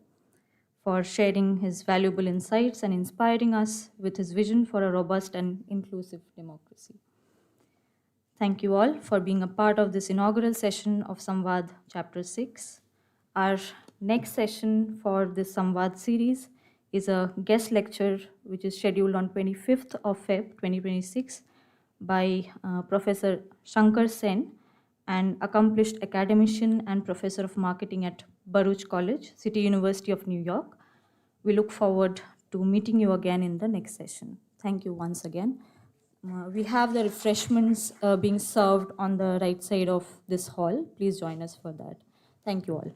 for sharing his valuable insights and inspiring us with his vision for a robust and inclusive democracy. Thank you all for being a part of this inaugural session of SAMVAAD Chapter 6. Our next session for this SAMVAAD series is a guest lecture which is scheduled on 25th of Feb 2026 by Professor Shankar Sen, an accomplished academician and professor of marketing at Baruch College, City University of New York. We look forward to meeting you again in the next session. Thank you once again. We have the refreshments being served on the right side of this hall. Please join us for that. Thank you all.